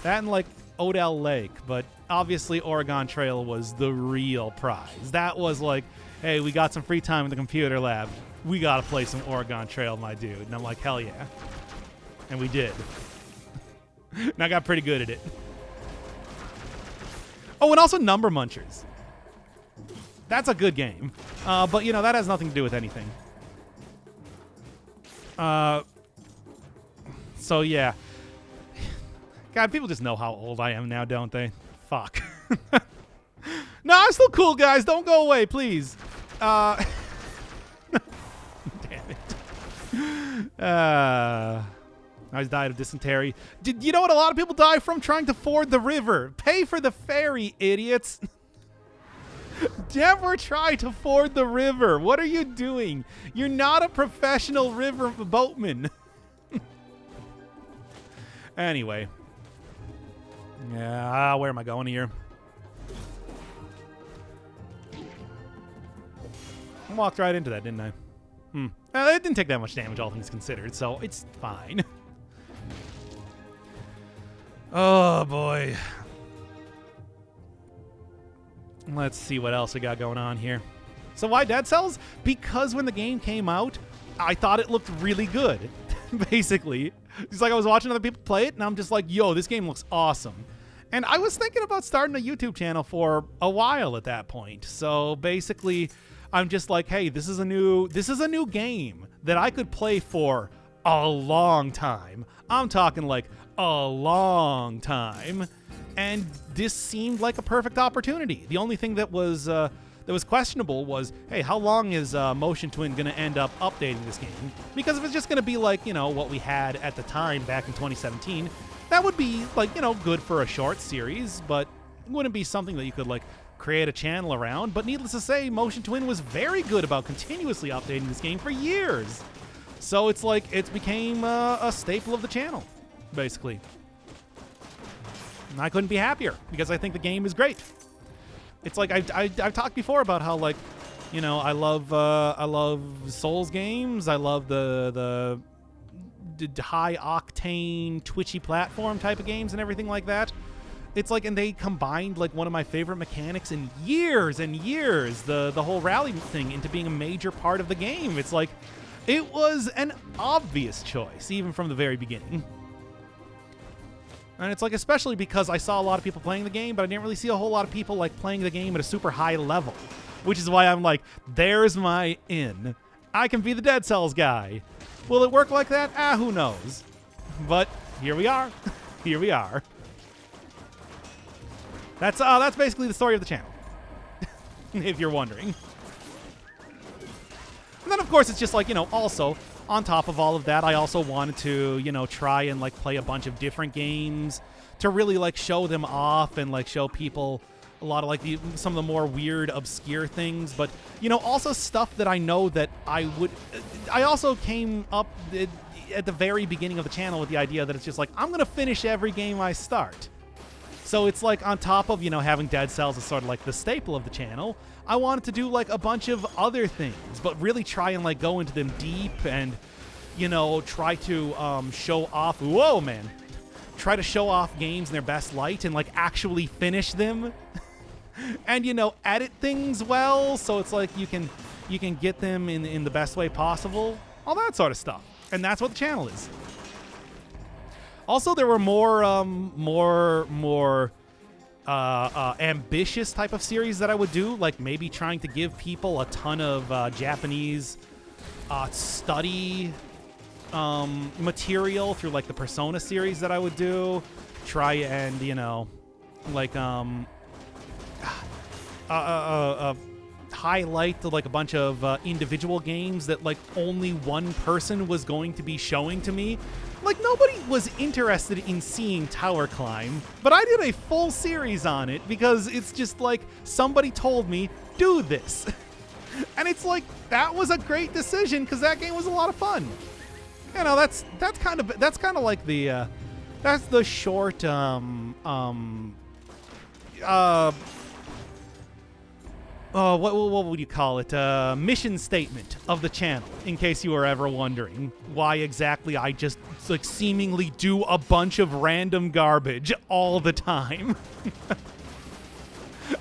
That and, like, Odell Lake, but obviously Oregon Trail was the real prize. That was like, hey, we got some free time in the computer lab. We got to play some Oregon Trail, my dude. And I'm like, hell yeah. And we did. And I got pretty good at it. Oh, and also Number Munchers. That's a good game. But, that has nothing to do with anything. So, yeah. God, people just know how old I am now, don't they? Fuck. No, I'm still cool, guys. Don't go away, please. Damn it. I died of dysentery. You know what a lot of people die from? Trying to ford the river. Pay for the ferry, idiots. Never try to ford the river. What are you doing? You're not a professional river boatman. Anyway. Yeah, where am I going here? I walked right into that, didn't I? It didn't take that much damage, all things considered, so it's fine. Oh, boy. Let's see what else we got going on here. So why Dead Cells? Because when the game came out, I thought it looked really good, basically. It's like I was watching other people play it, and I'm just like, yo, this game looks awesome. And I was thinking about starting a YouTube channel for a while at that point. So basically, I'm just like, hey, this is a new game that I could play for a long time. I'm talking like a long time. And this seemed like a perfect opportunity. The only thing that was questionable was, hey, how long is Motion Twin going to end up updating this game? Because if it's just going to be like, what we had at the time back in 2017, that would be like, good for a short series, but it wouldn't be something that you could like create a channel around. But needless to say, Motion Twin was very good about continuously updating this game for years. So it's like it became a staple of the channel, basically. And I couldn't be happier because I think the game is great. It's like I've talked before about how like, I love Souls games. I love the high octane twitchy platform type of games and everything like that. It's like, and they combined like one of my favorite mechanics in years and years, the whole rally thing, into being a major part of the game. It's like, it was an obvious choice even from the very beginning. And it's like, especially because I saw a lot of people playing the game, but I didn't really see a whole lot of people like playing the game at a super high level, which is why I'm like, there's my in. I can be the Dead Cells guy. Will it work like that? Who knows? But here we are. here we are. That's basically the story of the channel, if you're wondering. And then, of course, it's just like, also, on top of all of that, I also wanted to, try and, like, play a bunch of different games to really, like, show them off and, like, show people a lot of, like, some of the more weird, obscure things. But, also stuff that I know that I also came up at the very beginning of the channel with the idea that it's just like, I'm going to finish every game I start. So it's like, on top of, having Dead Cells as sort of like the staple of the channel, I wanted to do like a bunch of other things, but really try and like go into them deep and, try to show off. Whoa, man. Try to show off games in their best light and like actually finish them and, edit things well. So it's like you can get them in the best way possible, all that sort of stuff. And that's what the channel is. Also, there were more ambitious type of series that I would do, like maybe trying to give people a ton of Japanese study material through like the Persona series that I would do. Try and highlight like a bunch of individual games that like only one person was going to be showing to me. Like, nobody was interested in seeing Tower Climb, but I did a full series on it because it's just like somebody told me, do this. And it's like, that was a great decision because that game was a lot of fun. That's kind of like the that's the short what would you call it? Mission statement of the channel, in case you were ever wondering why exactly I just like seemingly do a bunch of random garbage all the time.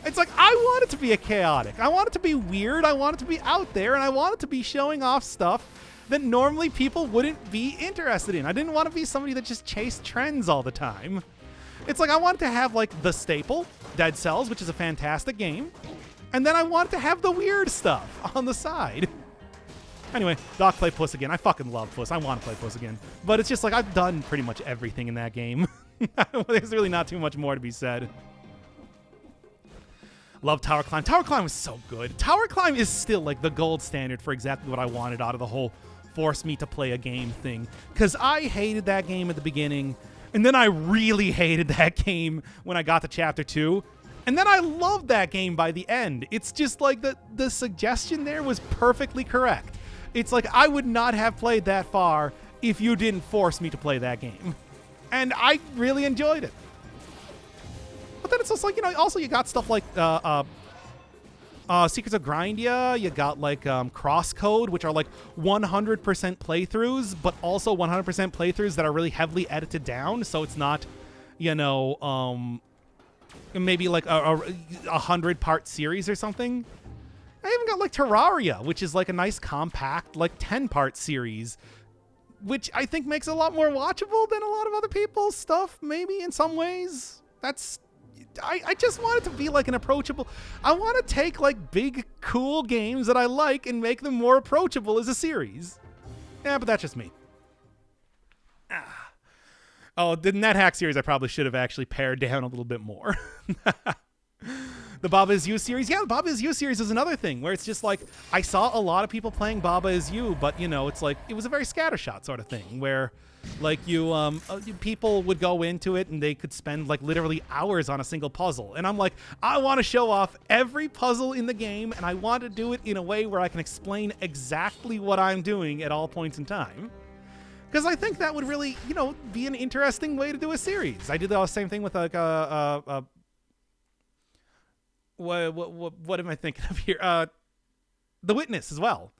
It's like, I want it to be chaotic. I want it to be weird. I want it to be out there, and I want it to be showing off stuff that normally people wouldn't be interested in. I didn't want to be somebody that just chased trends all the time. It's like, I wanted to have like the staple, Dead Cells, which is a fantastic game. And then I want to have the weird stuff on the side. Anyway, Doc, play Puss again. I fucking love Puss. I want to play Puss again. But it's just like, I've done pretty much everything in that game. There's really not too much more to be said. Love Tower Climb. Tower Climb was so good. Tower Climb is still like the gold standard for exactly what I wanted out of the whole force me to play a game thing. Because I hated that game at the beginning. And then I really hated that game when I got to Chapter 2. And then I loved that game by the end. It's just like the suggestion there was perfectly correct. It's like, I would not have played that far if you didn't force me to play that game. And I really enjoyed it. But then it's also like, also you got stuff like Secrets of Grindia. You got like Crosscode, which are like 100% playthroughs, but also 100% playthroughs that are really heavily edited down. So it's not, maybe like a 100-part series or something. I even got like Terraria, which is like a nice compact like 10-part series, which I think makes it a lot more watchable than a lot of other people's stuff, maybe in some ways. I just want it to be like an approachable. I want to take like big, cool games that I like and make them more approachable as a series. Yeah, but that's just me. Oh, the NetHack series I probably should have actually pared down a little bit more. The Baba Is You series. Yeah, the Baba Is You series is another thing where it's just like, I saw a lot of people playing Baba Is You, but, it's like, it was a very scattershot sort of thing where, like, people would go into it and they could spend, like, literally hours on a single puzzle. And I'm like, I want to show off every puzzle in the game, and I want to do it in a way where I can explain exactly what I'm doing at all points in time. Because I think that would really, be an interesting way to do a series. I did the same thing with like what am I thinking of here? The Witness as well.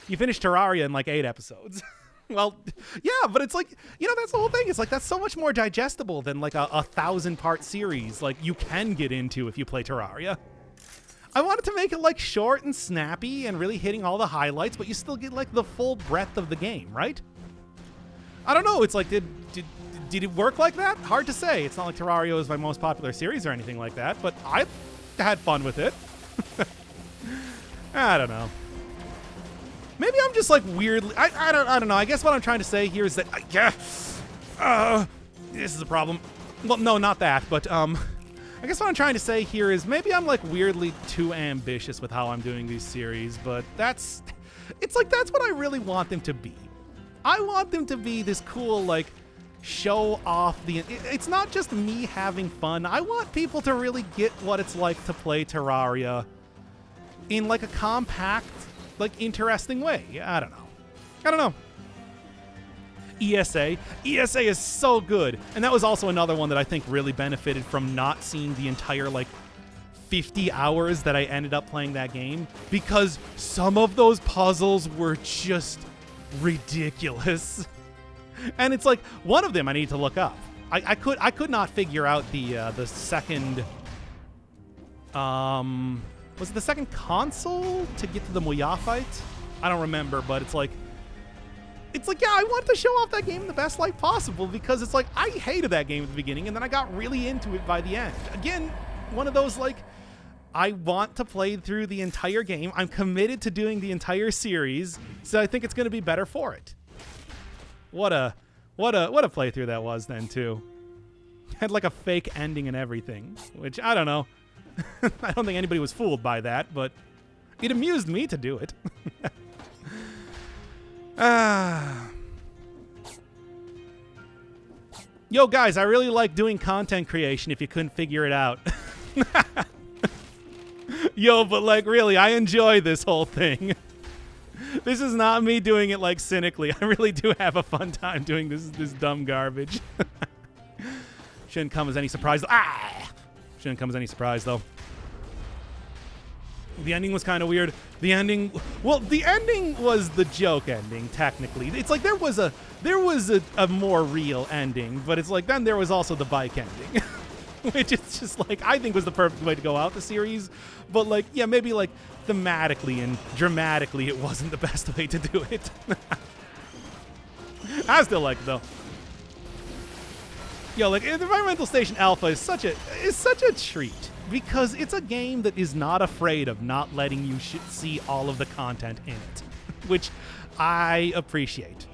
You finished Terraria in like 8 episodes. Well, yeah, but it's like, that's the whole thing. It's like, that's so much more digestible than like a 1,000-part series like you can get into if you play Terraria. I wanted to make it like short and snappy and really hitting all the highlights, but you still get like the full breadth of the game, right? I don't know. It's like, did it work like that? Hard to say. It's not like Terraria is my most popular series or anything like that, but I had fun with it. I don't know. Maybe I'm just like weirdly. I don't know. I guess what I'm trying to say here is that this is a problem. Well, no, not that, but I guess what I'm trying to say here is maybe I'm like weirdly too ambitious with how I'm doing these series, but it's like that's what I really want them to be. I want them to be this cool, like, show off it's not just me having fun. I want people to really get what it's like to play Terraria in like a compact, like, interesting way. I don't know. ESA is so good, and that was also another one that I think really benefited from not seeing the entire like 50 hours that I ended up playing that game, because some of those puzzles were just ridiculous. And it's like one of them I need to look up. I could not figure out the second was it the second console to get to the Moya fight? I don't remember, but it's like yeah, I wanted to show off that game in the best light possible, because it's like I hated that game at the beginning and then I got really into it by the end. Again, one of those like I want to play through the entire game. I'm committed to doing the entire series, so I think it's going to be better for it. What a playthrough that was then too. Had like a fake ending and everything, which I don't know. I don't think anybody was fooled by that, but it amused me to do it. Yo guys, I really like doing content creation if you couldn't figure it out. Yo, but like really, I enjoy this whole thing. This is not me doing it like cynically. I really do have a fun time doing this dumb garbage. Shouldn't come as any surprise. Shouldn't come as any surprise though. The ending was kind of weird. The ending was the joke ending technically. It's like there was a more real ending, but it's like then there was also the bike ending. Which is just like I think was the perfect way to go out the series, but like yeah, maybe like thematically and dramatically it wasn't the best way to do it. I still like it though. Yo, like Environmental Station Alpha is such a treat, because it's a game that is not afraid of not letting you see all of the content in it, which I appreciate.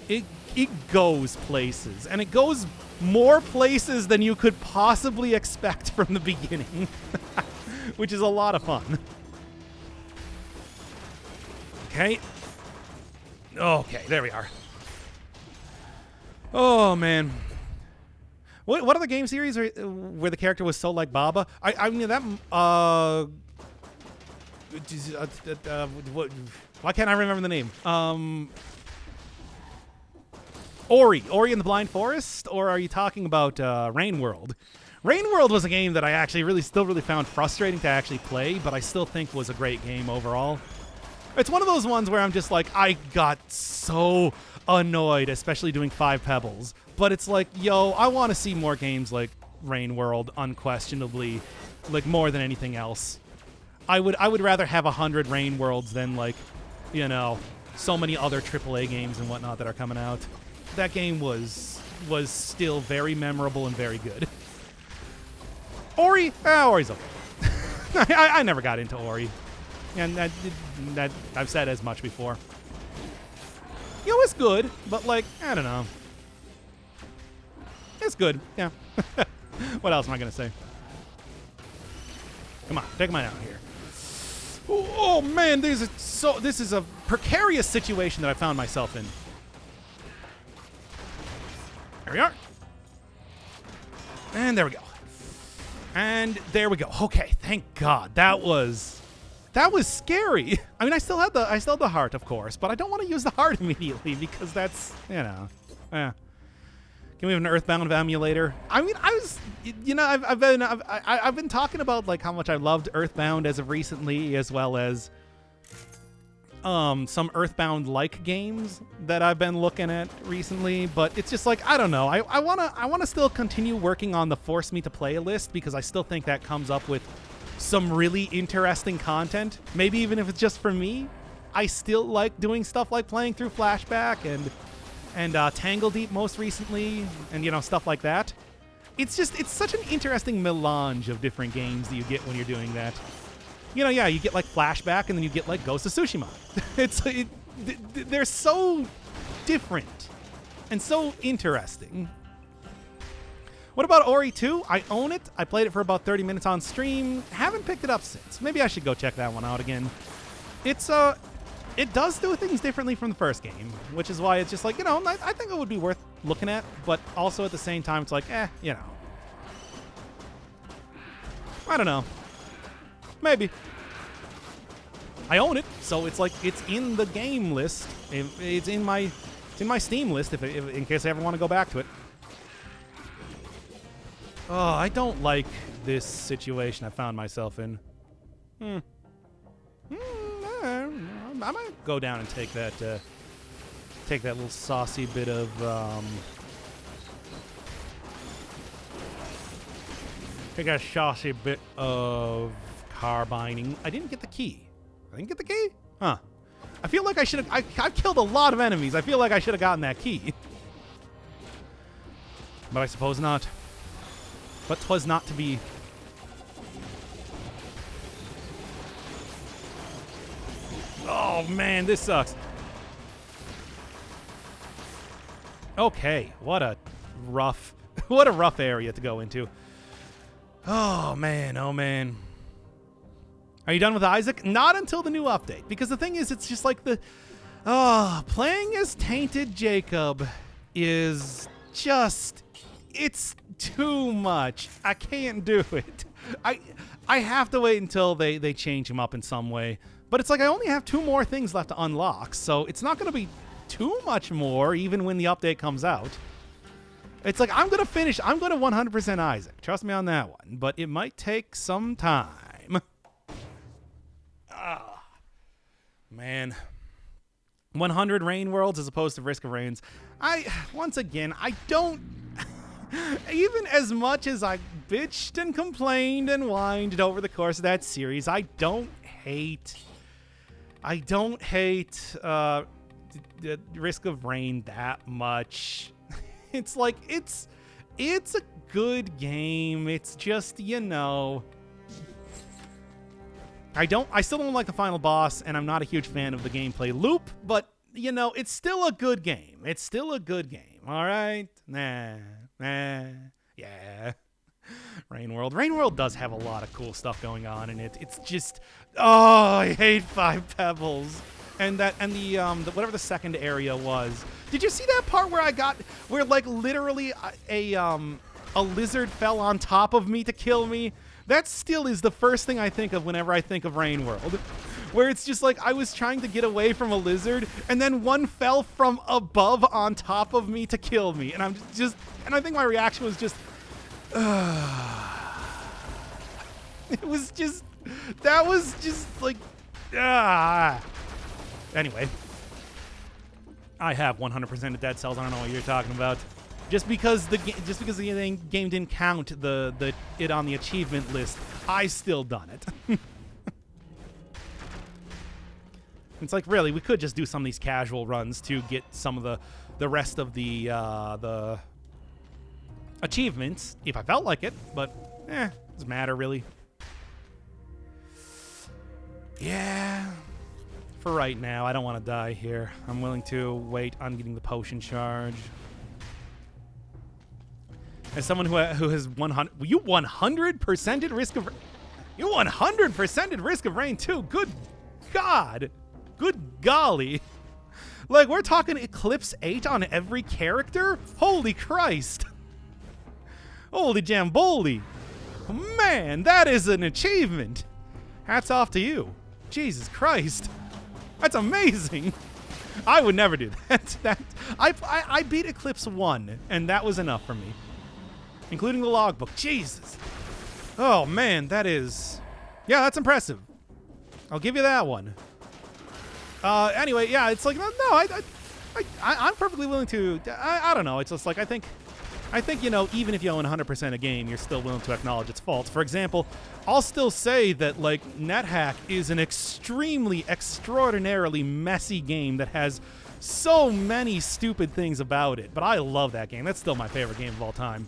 It goes places, and it goes more places than you could possibly expect from the beginning, which is a lot of fun. Okay, there we are. Oh man, what other game series where the character was so like Baba? I mean that. Why can't I remember the name? Ori and the Blind Forest, or are you talking about Rain World? Rain World was a game that I actually still really found frustrating to actually play, but I still think was a great game overall. It's one of those ones where I'm just like, I got so annoyed, especially doing 5 Pebbles. But it's like, yo, I want to see more games like Rain World, unquestionably, like more than anything else. I would rather have 100 Rain Worlds than like, you know, so many other AAA games and whatnot that are coming out. That game was still very memorable and very good. Ori's okay. I never got into Ori, and that I've said as much before. You know, it's good, but like I don't know. It's good, yeah. What else am I gonna say? Come on, take mine out here. Oh man, this is a precarious situation that I found myself in. There we are. And there we go. And there we go. Okay, thank God. That was scary. I mean, I still had the heart, of course, but I don't want to use the heart immediately because that's, you know. Can we have an Earthbound emulator? I mean, I've been talking about like how much I loved Earthbound as of recently, as well as some Earthbound-like games that I've been looking at recently, but it's just like I don't know. I wanna still continue working on the Force Me to Play list, because I still think that comes up with some really interesting content. Maybe even if it's just for me. I still like doing stuff like playing through Flashback and Tangle Deep most recently, and you know, stuff like that. It's such an interesting melange of different games that you get when you're doing that. You know, yeah, you get like Flashback, and then you get like Ghost of Tsushima. They're so different, and so interesting. What about Ori 2? I own it. I played it for about 30 minutes on stream. Haven't picked it up since. Maybe I should go check that one out again. It's it does do things differently from the first game, which is why it's just like, you know, I think it would be worth looking at, but also at the same time it's like, you know. I don't know. Maybe. I own it, so it's like it's in the game list. It's in my Steam list if in case I ever want to go back to it. Oh, I don't like this situation I found myself in. I might go down and take that little saucy bit of take a saucy bit of carbining. I didn't get the key. I didn't get the key? Huh. I feel like I should have... I've killed a lot of enemies. I feel like I should have gotten that key. But I suppose not. But 'twas not to be. Oh, man, this sucks. Okay, what a rough area to go into. Oh, man, oh, man. Are you done with Isaac? Not until the new update. Because the thing is, it's just like playing as Tainted Jacob is just... It's too much. I can't do it. I have to wait until they change him up in some way. But it's like I only have 2 more things left to unlock, so it's not going to be too much more even when the update comes out. It's like I'm going to 100% Isaac. Trust me on that one. But it might take some time. Man. 100 Rain Worlds as opposed to Risk of Rains. Once again, I don't... Even as much as I bitched and complained and whined over the course of that series, I don't hate the Risk of Rain that much. It's like it's a good game. It's just, you know, I still don't like the final boss, and I'm not a huge fan of the gameplay loop, but you know, it's still a good game. It's still a good game. All right? Yeah. Rain World does have a lot of cool stuff going on in it. It's just, I hate 5 Pebbles. And the whatever the second area was. Did you see that part where like literally a lizard fell on top of me to kill me? That still is the first thing I think of whenever I think of Rain World. Where it's just like I was trying to get away from a lizard, and then one fell from above on top of me to kill me. And and I think my reaction was just, it was just, that was just like, Anyway, I have 100% of Dead Cells. I don't know what you're talking about. Just because the game didn't count it on the achievement list, I still done it. It's like, really, we could just do some of these casual runs to get some of the rest of the achievements if I felt like it, but doesn't matter really. Yeah. For right now, I don't want to die here. I'm willing to wait on getting the potion charge. As someone who has 100, you 100%ed Risk of, you 100%ed Risk of Rain too. Good God, good golly! Like we're talking Eclipse 8 on every character. Holy Christ! Holy Jamboli! Man, that is an achievement. Hats off to you. Jesus Christ. That's amazing. I would never do that. I beat Eclipse 1, and that was enough for me. Including the logbook. Jesus. Oh, man, that is... Yeah, that's impressive. I'll give you that one. Anyway, yeah, it's like, no, I'm perfectly willing to... I don't know. It's just like, I think, you know, even if you own 100% a game, you're still willing to acknowledge its faults. For example, I'll still say that, like, NetHack is an extraordinarily messy game that has so many stupid things about it. But I love that game. That's still my favorite game of all time.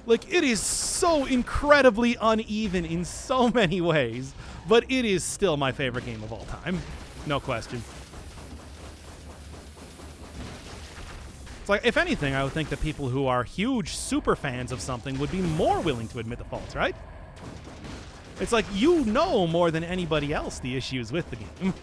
Like, it is so incredibly uneven in so many ways, but it is still my favorite game of all time. No question. It's like, if anything, I would think that people who are huge super fans of something would be more willing to admit the faults, right? It's like, you know more than anybody else the issues with the game.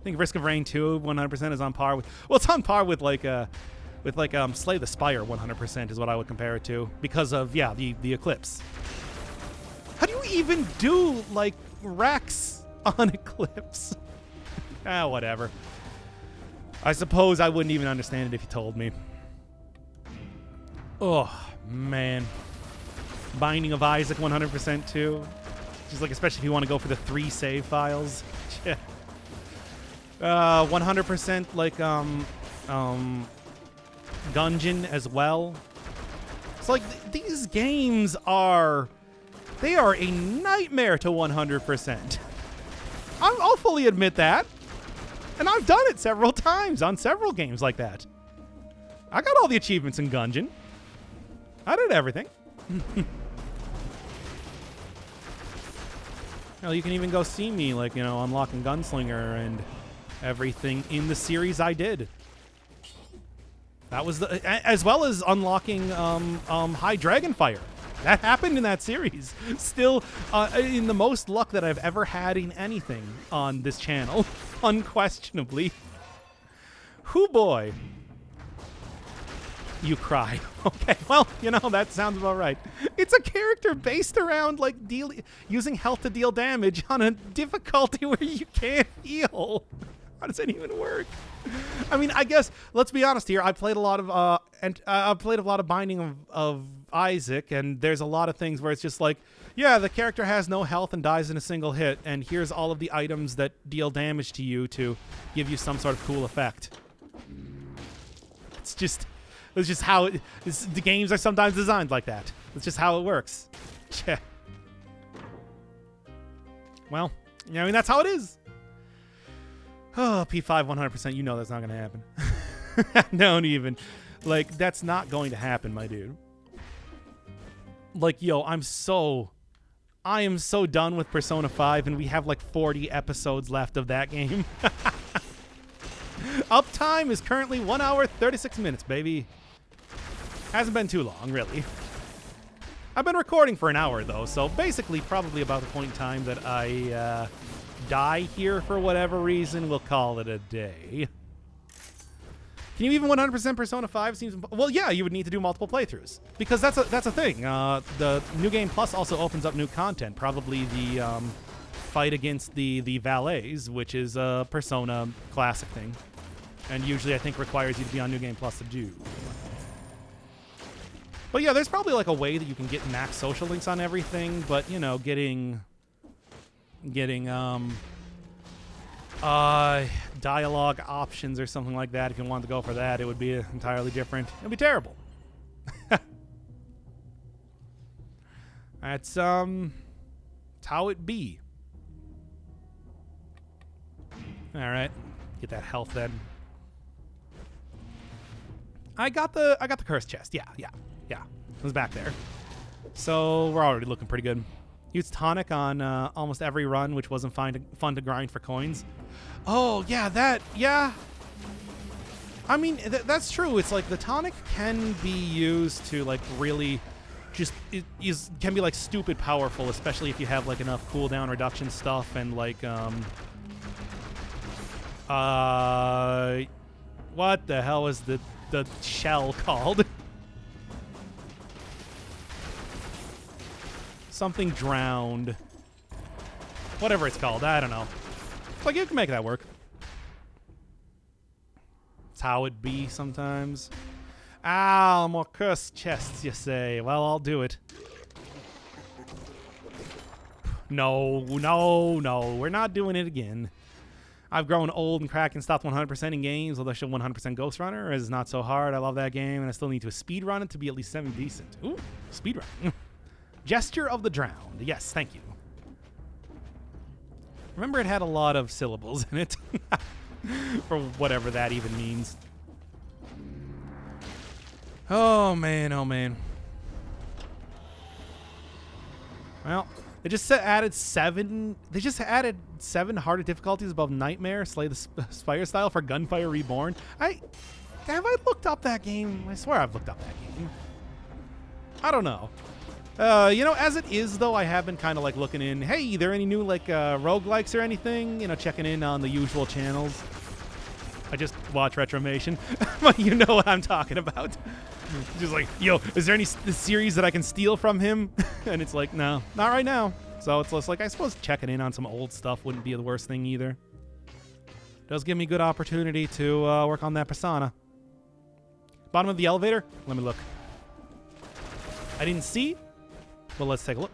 I think Risk of Rain 2 100% is on par with... Well, it's on par with Slay the Spire 100% is what I would compare it to. Because of, yeah, the Eclipse. How do you even do, like, Rex on Eclipse? Whatever. I suppose I wouldn't even understand it if you told me. Oh, man. Binding of Isaac 100% too. Just like, especially if you want to go for the 3 save files. 100% like, Gungeon as well. It's like, these games are... They are a nightmare to 100%. I'll fully admit that. And I've done it several times on several games like that. I got all the achievements in Gungeon. I did everything. Hell, you can even go see me, like, you know, unlocking Gunslinger and everything in the series I did. That was the... As well as unlocking High Dragonfire. That happened in that series. Still, in the most luck that I've ever had in anything on this channel. Unquestionably. Hoo boy. You cry. Okay, well, you know, that sounds about right. It's a character based around, like, using health to deal damage on a difficulty where you can't heal. How does that even work? I mean, I guess, let's be honest here. I played a lot of Binding of Isaac, and there's a lot of things where it's just like, yeah, the character has no health and dies in a single hit, and here's all of the items that deal damage to you to give you some sort of cool effect. It's just how the games are sometimes designed like that. It's just how it works. Yeah. Well, I mean, that's how it is. Oh, P5 100%, you know that's not going to happen. Don't even. Like, that's not going to happen, my dude. Like, yo, I am so done with Persona 5, and we have like 40 episodes left of that game. Uptime is currently 1 hour, 36 minutes, baby. Hasn't been too long, really. I've been recording for an hour, though, so basically probably about the point in time that I die here for whatever reason, we'll call it a day. Can you even 100% Persona 5? Seems well, yeah, you would need to do multiple playthroughs because that's a thing. The New Game Plus also opens up new content, probably the fight against the valets, which is a Persona classic thing, and usually I think requires you to be on New Game Plus to do. But yeah, there's probably like a way that you can get max social links on everything, but you know, getting dialogue options or something like that, if you wanted to go for that, it would be entirely different. It'd be terrible. That's how it be. All right, get that health then. I got the cursed chest. Yeah. It was back there. So we're already looking pretty good. Used tonic on almost every run, which wasn't fun to grind for coins. Oh, yeah. I mean, that's true. It's like the tonic can be used to like really just, can be like stupid powerful, especially if you have like enough cooldown reduction stuff and like, what the hell is the shell called? Something drowned. Whatever it's called, I don't know. It's like you can make that work. It's how it be sometimes. Ah, more cursed chests, you say. Well, I'll do it. No. We're not doing it again. I've grown old and cracked and stopped 100% in games, although I should 100% Ghost Runner, as it's not so hard. I love that game, and I still need to speedrun it to be at least semi-decent. Ooh, speedrun. Gesture of the Drowned. Yes, thank you. Remember, it had a lot of syllables in it. For whatever that even means. Oh, man. Well, they just added 7... They just added 7 harder difficulties above Nightmare, Slay the Spire style for Gunfire Reborn. Have I looked up that game? I swear I've looked up that game. I don't know. You know, as it is, though, I have been kind of like looking in, hey, there any new like roguelikes or anything? You know, checking in on the usual channels. I just watch Retromation. But you know what I'm talking about. Just like, yo, is there any series that I can steal from him? And it's like, no, not right now. So it's just like, I suppose checking in on some old stuff wouldn't be the worst thing either. Does give me good opportunity to work on that persona. Bottom of the elevator? Let me look. I didn't see, but let's take a look.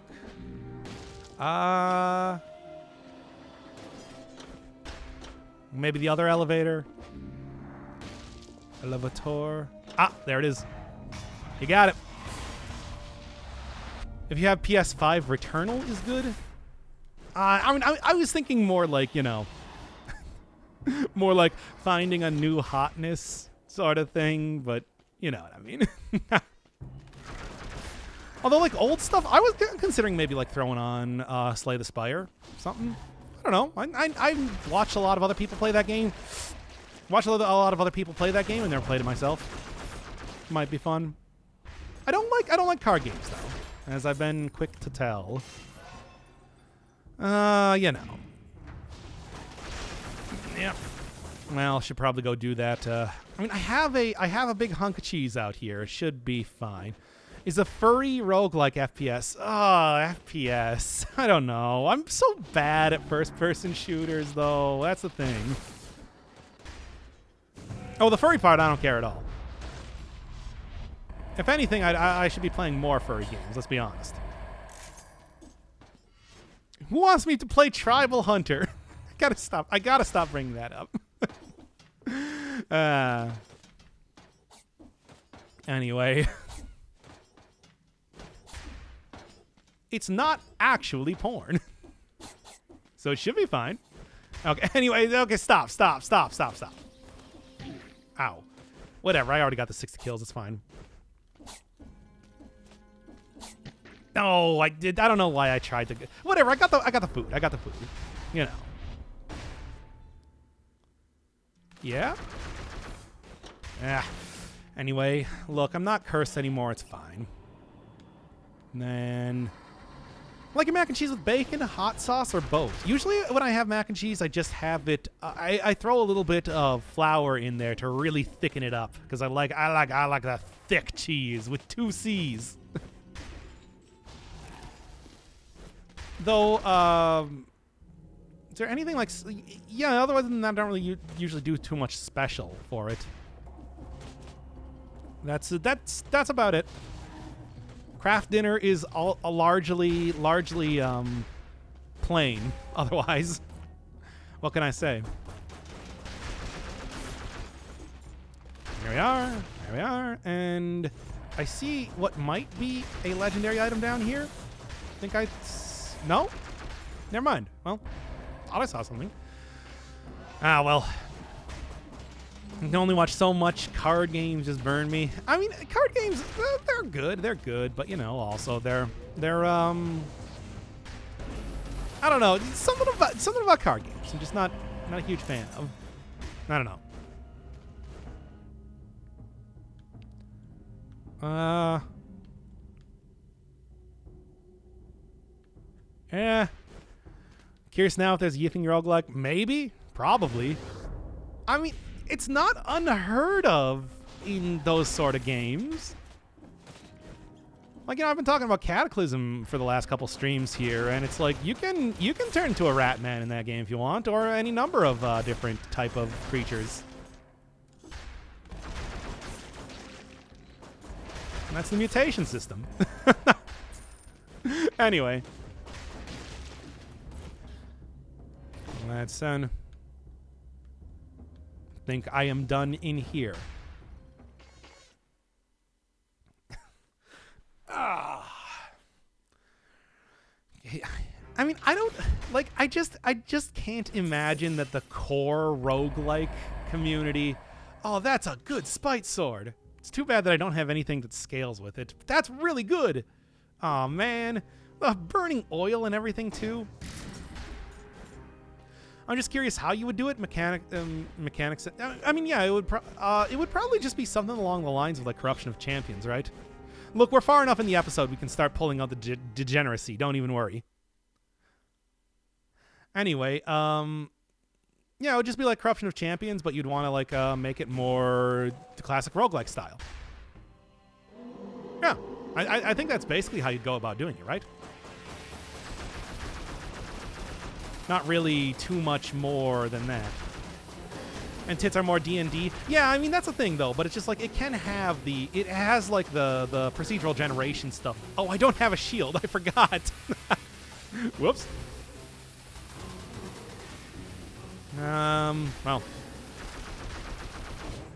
Maybe the other elevator. Elevator. Ah, there it is. You got it. If you have PS5, Returnal is good. I mean, I was thinking more like, you know, more like finding a new hotness sort of thing, but you know what I mean. Although, like, old stuff, I was considering maybe, like, throwing on Slay the Spire, something. I don't know. I watched a lot of other people play that game. Watched a lot of other people play that game and never played it myself. Might be fun. I don't like card games, though, as I've been quick to tell. You know. Yeah. Well, should probably go do that. I mean, I have a big hunk of cheese out here. It should be fine. Is a furry roguelike FPS? Oh, FPS. I don't know. I'm so bad at first-person shooters, though. That's the thing. Oh, the furry part, I don't care at all. If anything, I should be playing more furry games, let's be honest. Who wants me to play Tribal Hunter? I gotta stop bringing that up. Anyway. It's not actually porn. So it should be fine. Okay, anyway, okay, stop. Ow. Whatever, I already got the 60 kills, it's fine. No, I don't know why I tried to whatever, I got the food. You know. Yeah? Yeah. Anyway, look, I'm not cursed anymore, it's fine. And then like your mac and cheese with bacon, hot sauce, or both. Usually when I have mac and cheese, I just have it. I throw a little bit of flour in there to really thicken it up because I like the thick cheese with 2 C's. Though, is there anything like? Yeah, otherwise than that, I don't really usually do too much special for it. That's about it. Craft dinner is largely plain. Otherwise, what can I say? Here we are, and I see what might be a legendary item down here. No? Never mind. Well, thought I saw something. Ah, well. I can only watch so much. Card games just burn me. I mean, card games, they're good, but you know, also they're I don't know, something about card games I'm just not a huge fan of. I don't know. Yeah. Curious now if there's a Yiffing roguelike. Maybe. Probably. I mean, it's not unheard of in those sort of games. Like, you know, I've been talking about Cataclysm for the last couple streams here, and it's like you can turn into a rat man in that game if you want, or any number of different type of creatures. And that's the mutation system. Anyway. Let's think I am done in here. I mean, I don't like. I just can't imagine that the core roguelike community. Oh, that's a good spite sword. It's too bad that I don't have anything that scales with it. But that's really good. Oh man, burning oil and everything too. I'm just curious how you would do it. Mechanics. I mean, yeah, it would probably just be something along the lines of like Corruption of Champions, right? Look, we're far enough in the episode we can start pulling out the degeneracy. Don't even worry. Anyway, yeah, it would just be like Corruption of Champions, but you'd want to like make it more the classic roguelike style. Yeah, I think that's basically how you'd go about doing it, right? Not really too much more than that. And tits are more D&D. Yeah, I mean, that's a thing, though. But it's just like, it can have it has like the procedural generation stuff. Oh, I don't have a shield. I forgot. Whoops. Well.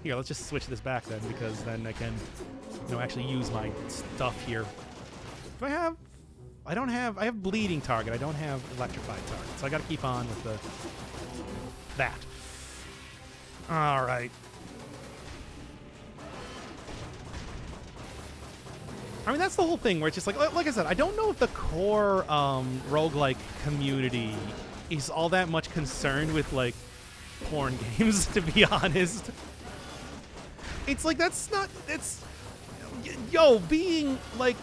Here, let's just switch this back then, because then I can, actually use my stuff here. Do I have... I have bleeding target. I don't have electrified target. So I got to keep on with that. All right. I mean, that's the whole thing where it's just like I said, I don't know if the core roguelike community is all that much concerned with like porn games, to be honest. It's like being like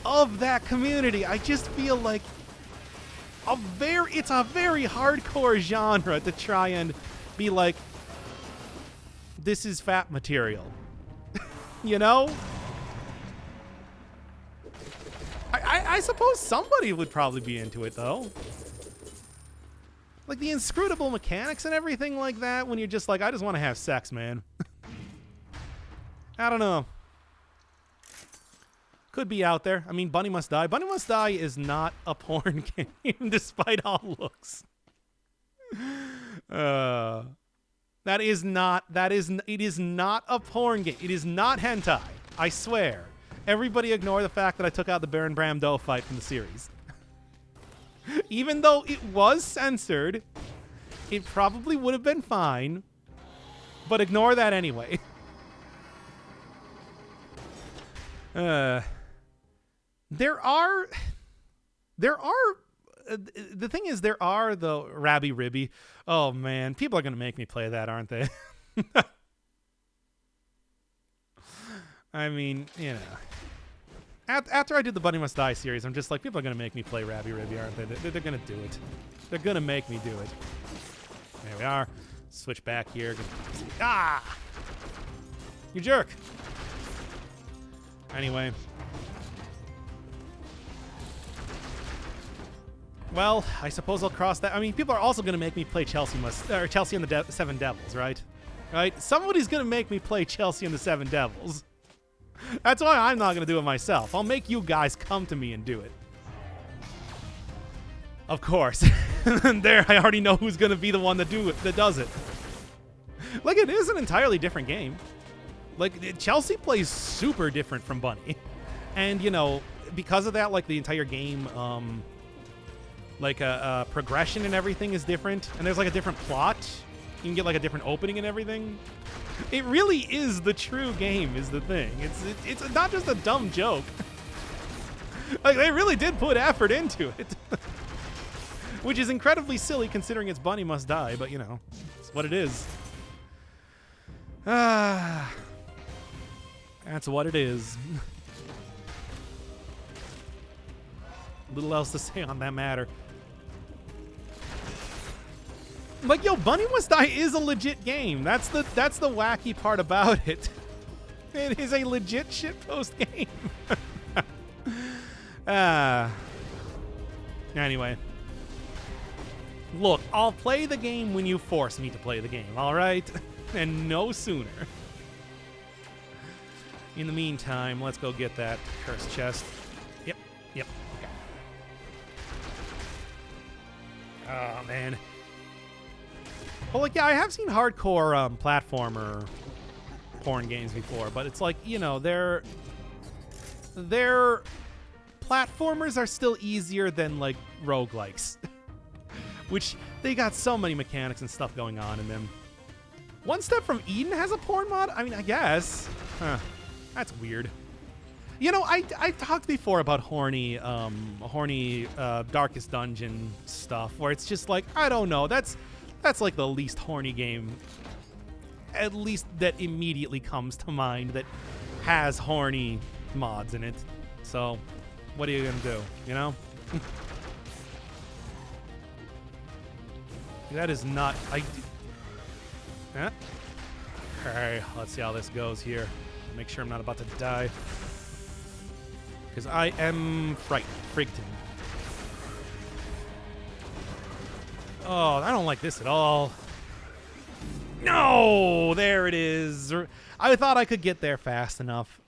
of that community, I just feel like it's a very hardcore genre to try and be like, this is fat material. You know? I suppose somebody would probably be into it, though. Like the inscrutable mechanics and everything like that, when you're just like, I just want to have sex, man. I don't know. Could be out there. I mean, Bunny Must Die. Bunny Must Die is not a porn game, despite all looks. It is not a porn game. It is not hentai. I swear. Everybody ignore the fact that I took out the Baron Bramdo fight from the series. Even though it was censored, it probably would have been fine. But ignore that anyway. There are the thing is, there are the Rabby Ribby. Oh man, people are gonna make me play that, aren't they? I mean, after I did the Bunny Must Die series, I'm just like, people are gonna make me play Rabby Ribby, aren't they? They're gonna do it. They're gonna make me do it. There we are. Switch back here. Ah! You jerk. Anyway. Well, I suppose I'll cross that. I mean, people are also going to make me play Chelsea and the Seven Devils, right? Right? Somebody's going to make me play Chelsea and the Seven Devils. That's why I'm not going to do it myself. I'll make you guys come to me and do it. Of course. There, I already know who's going to be the one that does it. Like, it is an entirely different game. Like, Chelsea plays super different from Bunny. And, because of that, like, the entire game, progression and everything is different. And there's, like, a different plot. You can get, like, a different opening and everything. It really is the true game, is the thing. It's not just a dumb joke. Like, they really did put effort into it. Which is incredibly silly considering it's Bunny Must Die, but, it's what it is. That's what it is. Little else to say on that matter. Like, Bunny Must Die is a legit game. That's the wacky part about it. It is a legit shitpost game. Anyway. Look, I'll play the game when you force me to play the game, all right? And no sooner. In the meantime, let's go get that cursed chest. Yep. Okay. Oh, man. Well, like, yeah, I have seen hardcore platformer porn games before, but it's like, their platformers are still easier than, like, roguelikes. Which, they got so many mechanics and stuff going on in them. One Step from Eden has a porn mod? I mean, I guess. Huh. That's weird. You know, I talked before about horny Darkest Dungeon stuff, where it's just like, I don't know, that's like the least horny game, at least that immediately comes to mind, that has horny mods in it. So, what are you gonna do, you know? That is not... Okay, let's see how this goes here. Make sure I'm not about to die. Because I am frightened. Oh, I don't like this at all. No! There it is. I thought I could get there fast enough.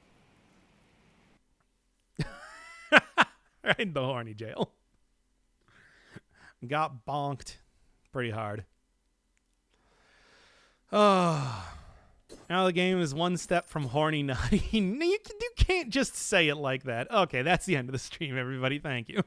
Right in the horny jail. Got bonked pretty hard. Oh. Now the game is one step from horny nutty. You can't just say it like that. Okay, that's the end of the stream, everybody. Thank you.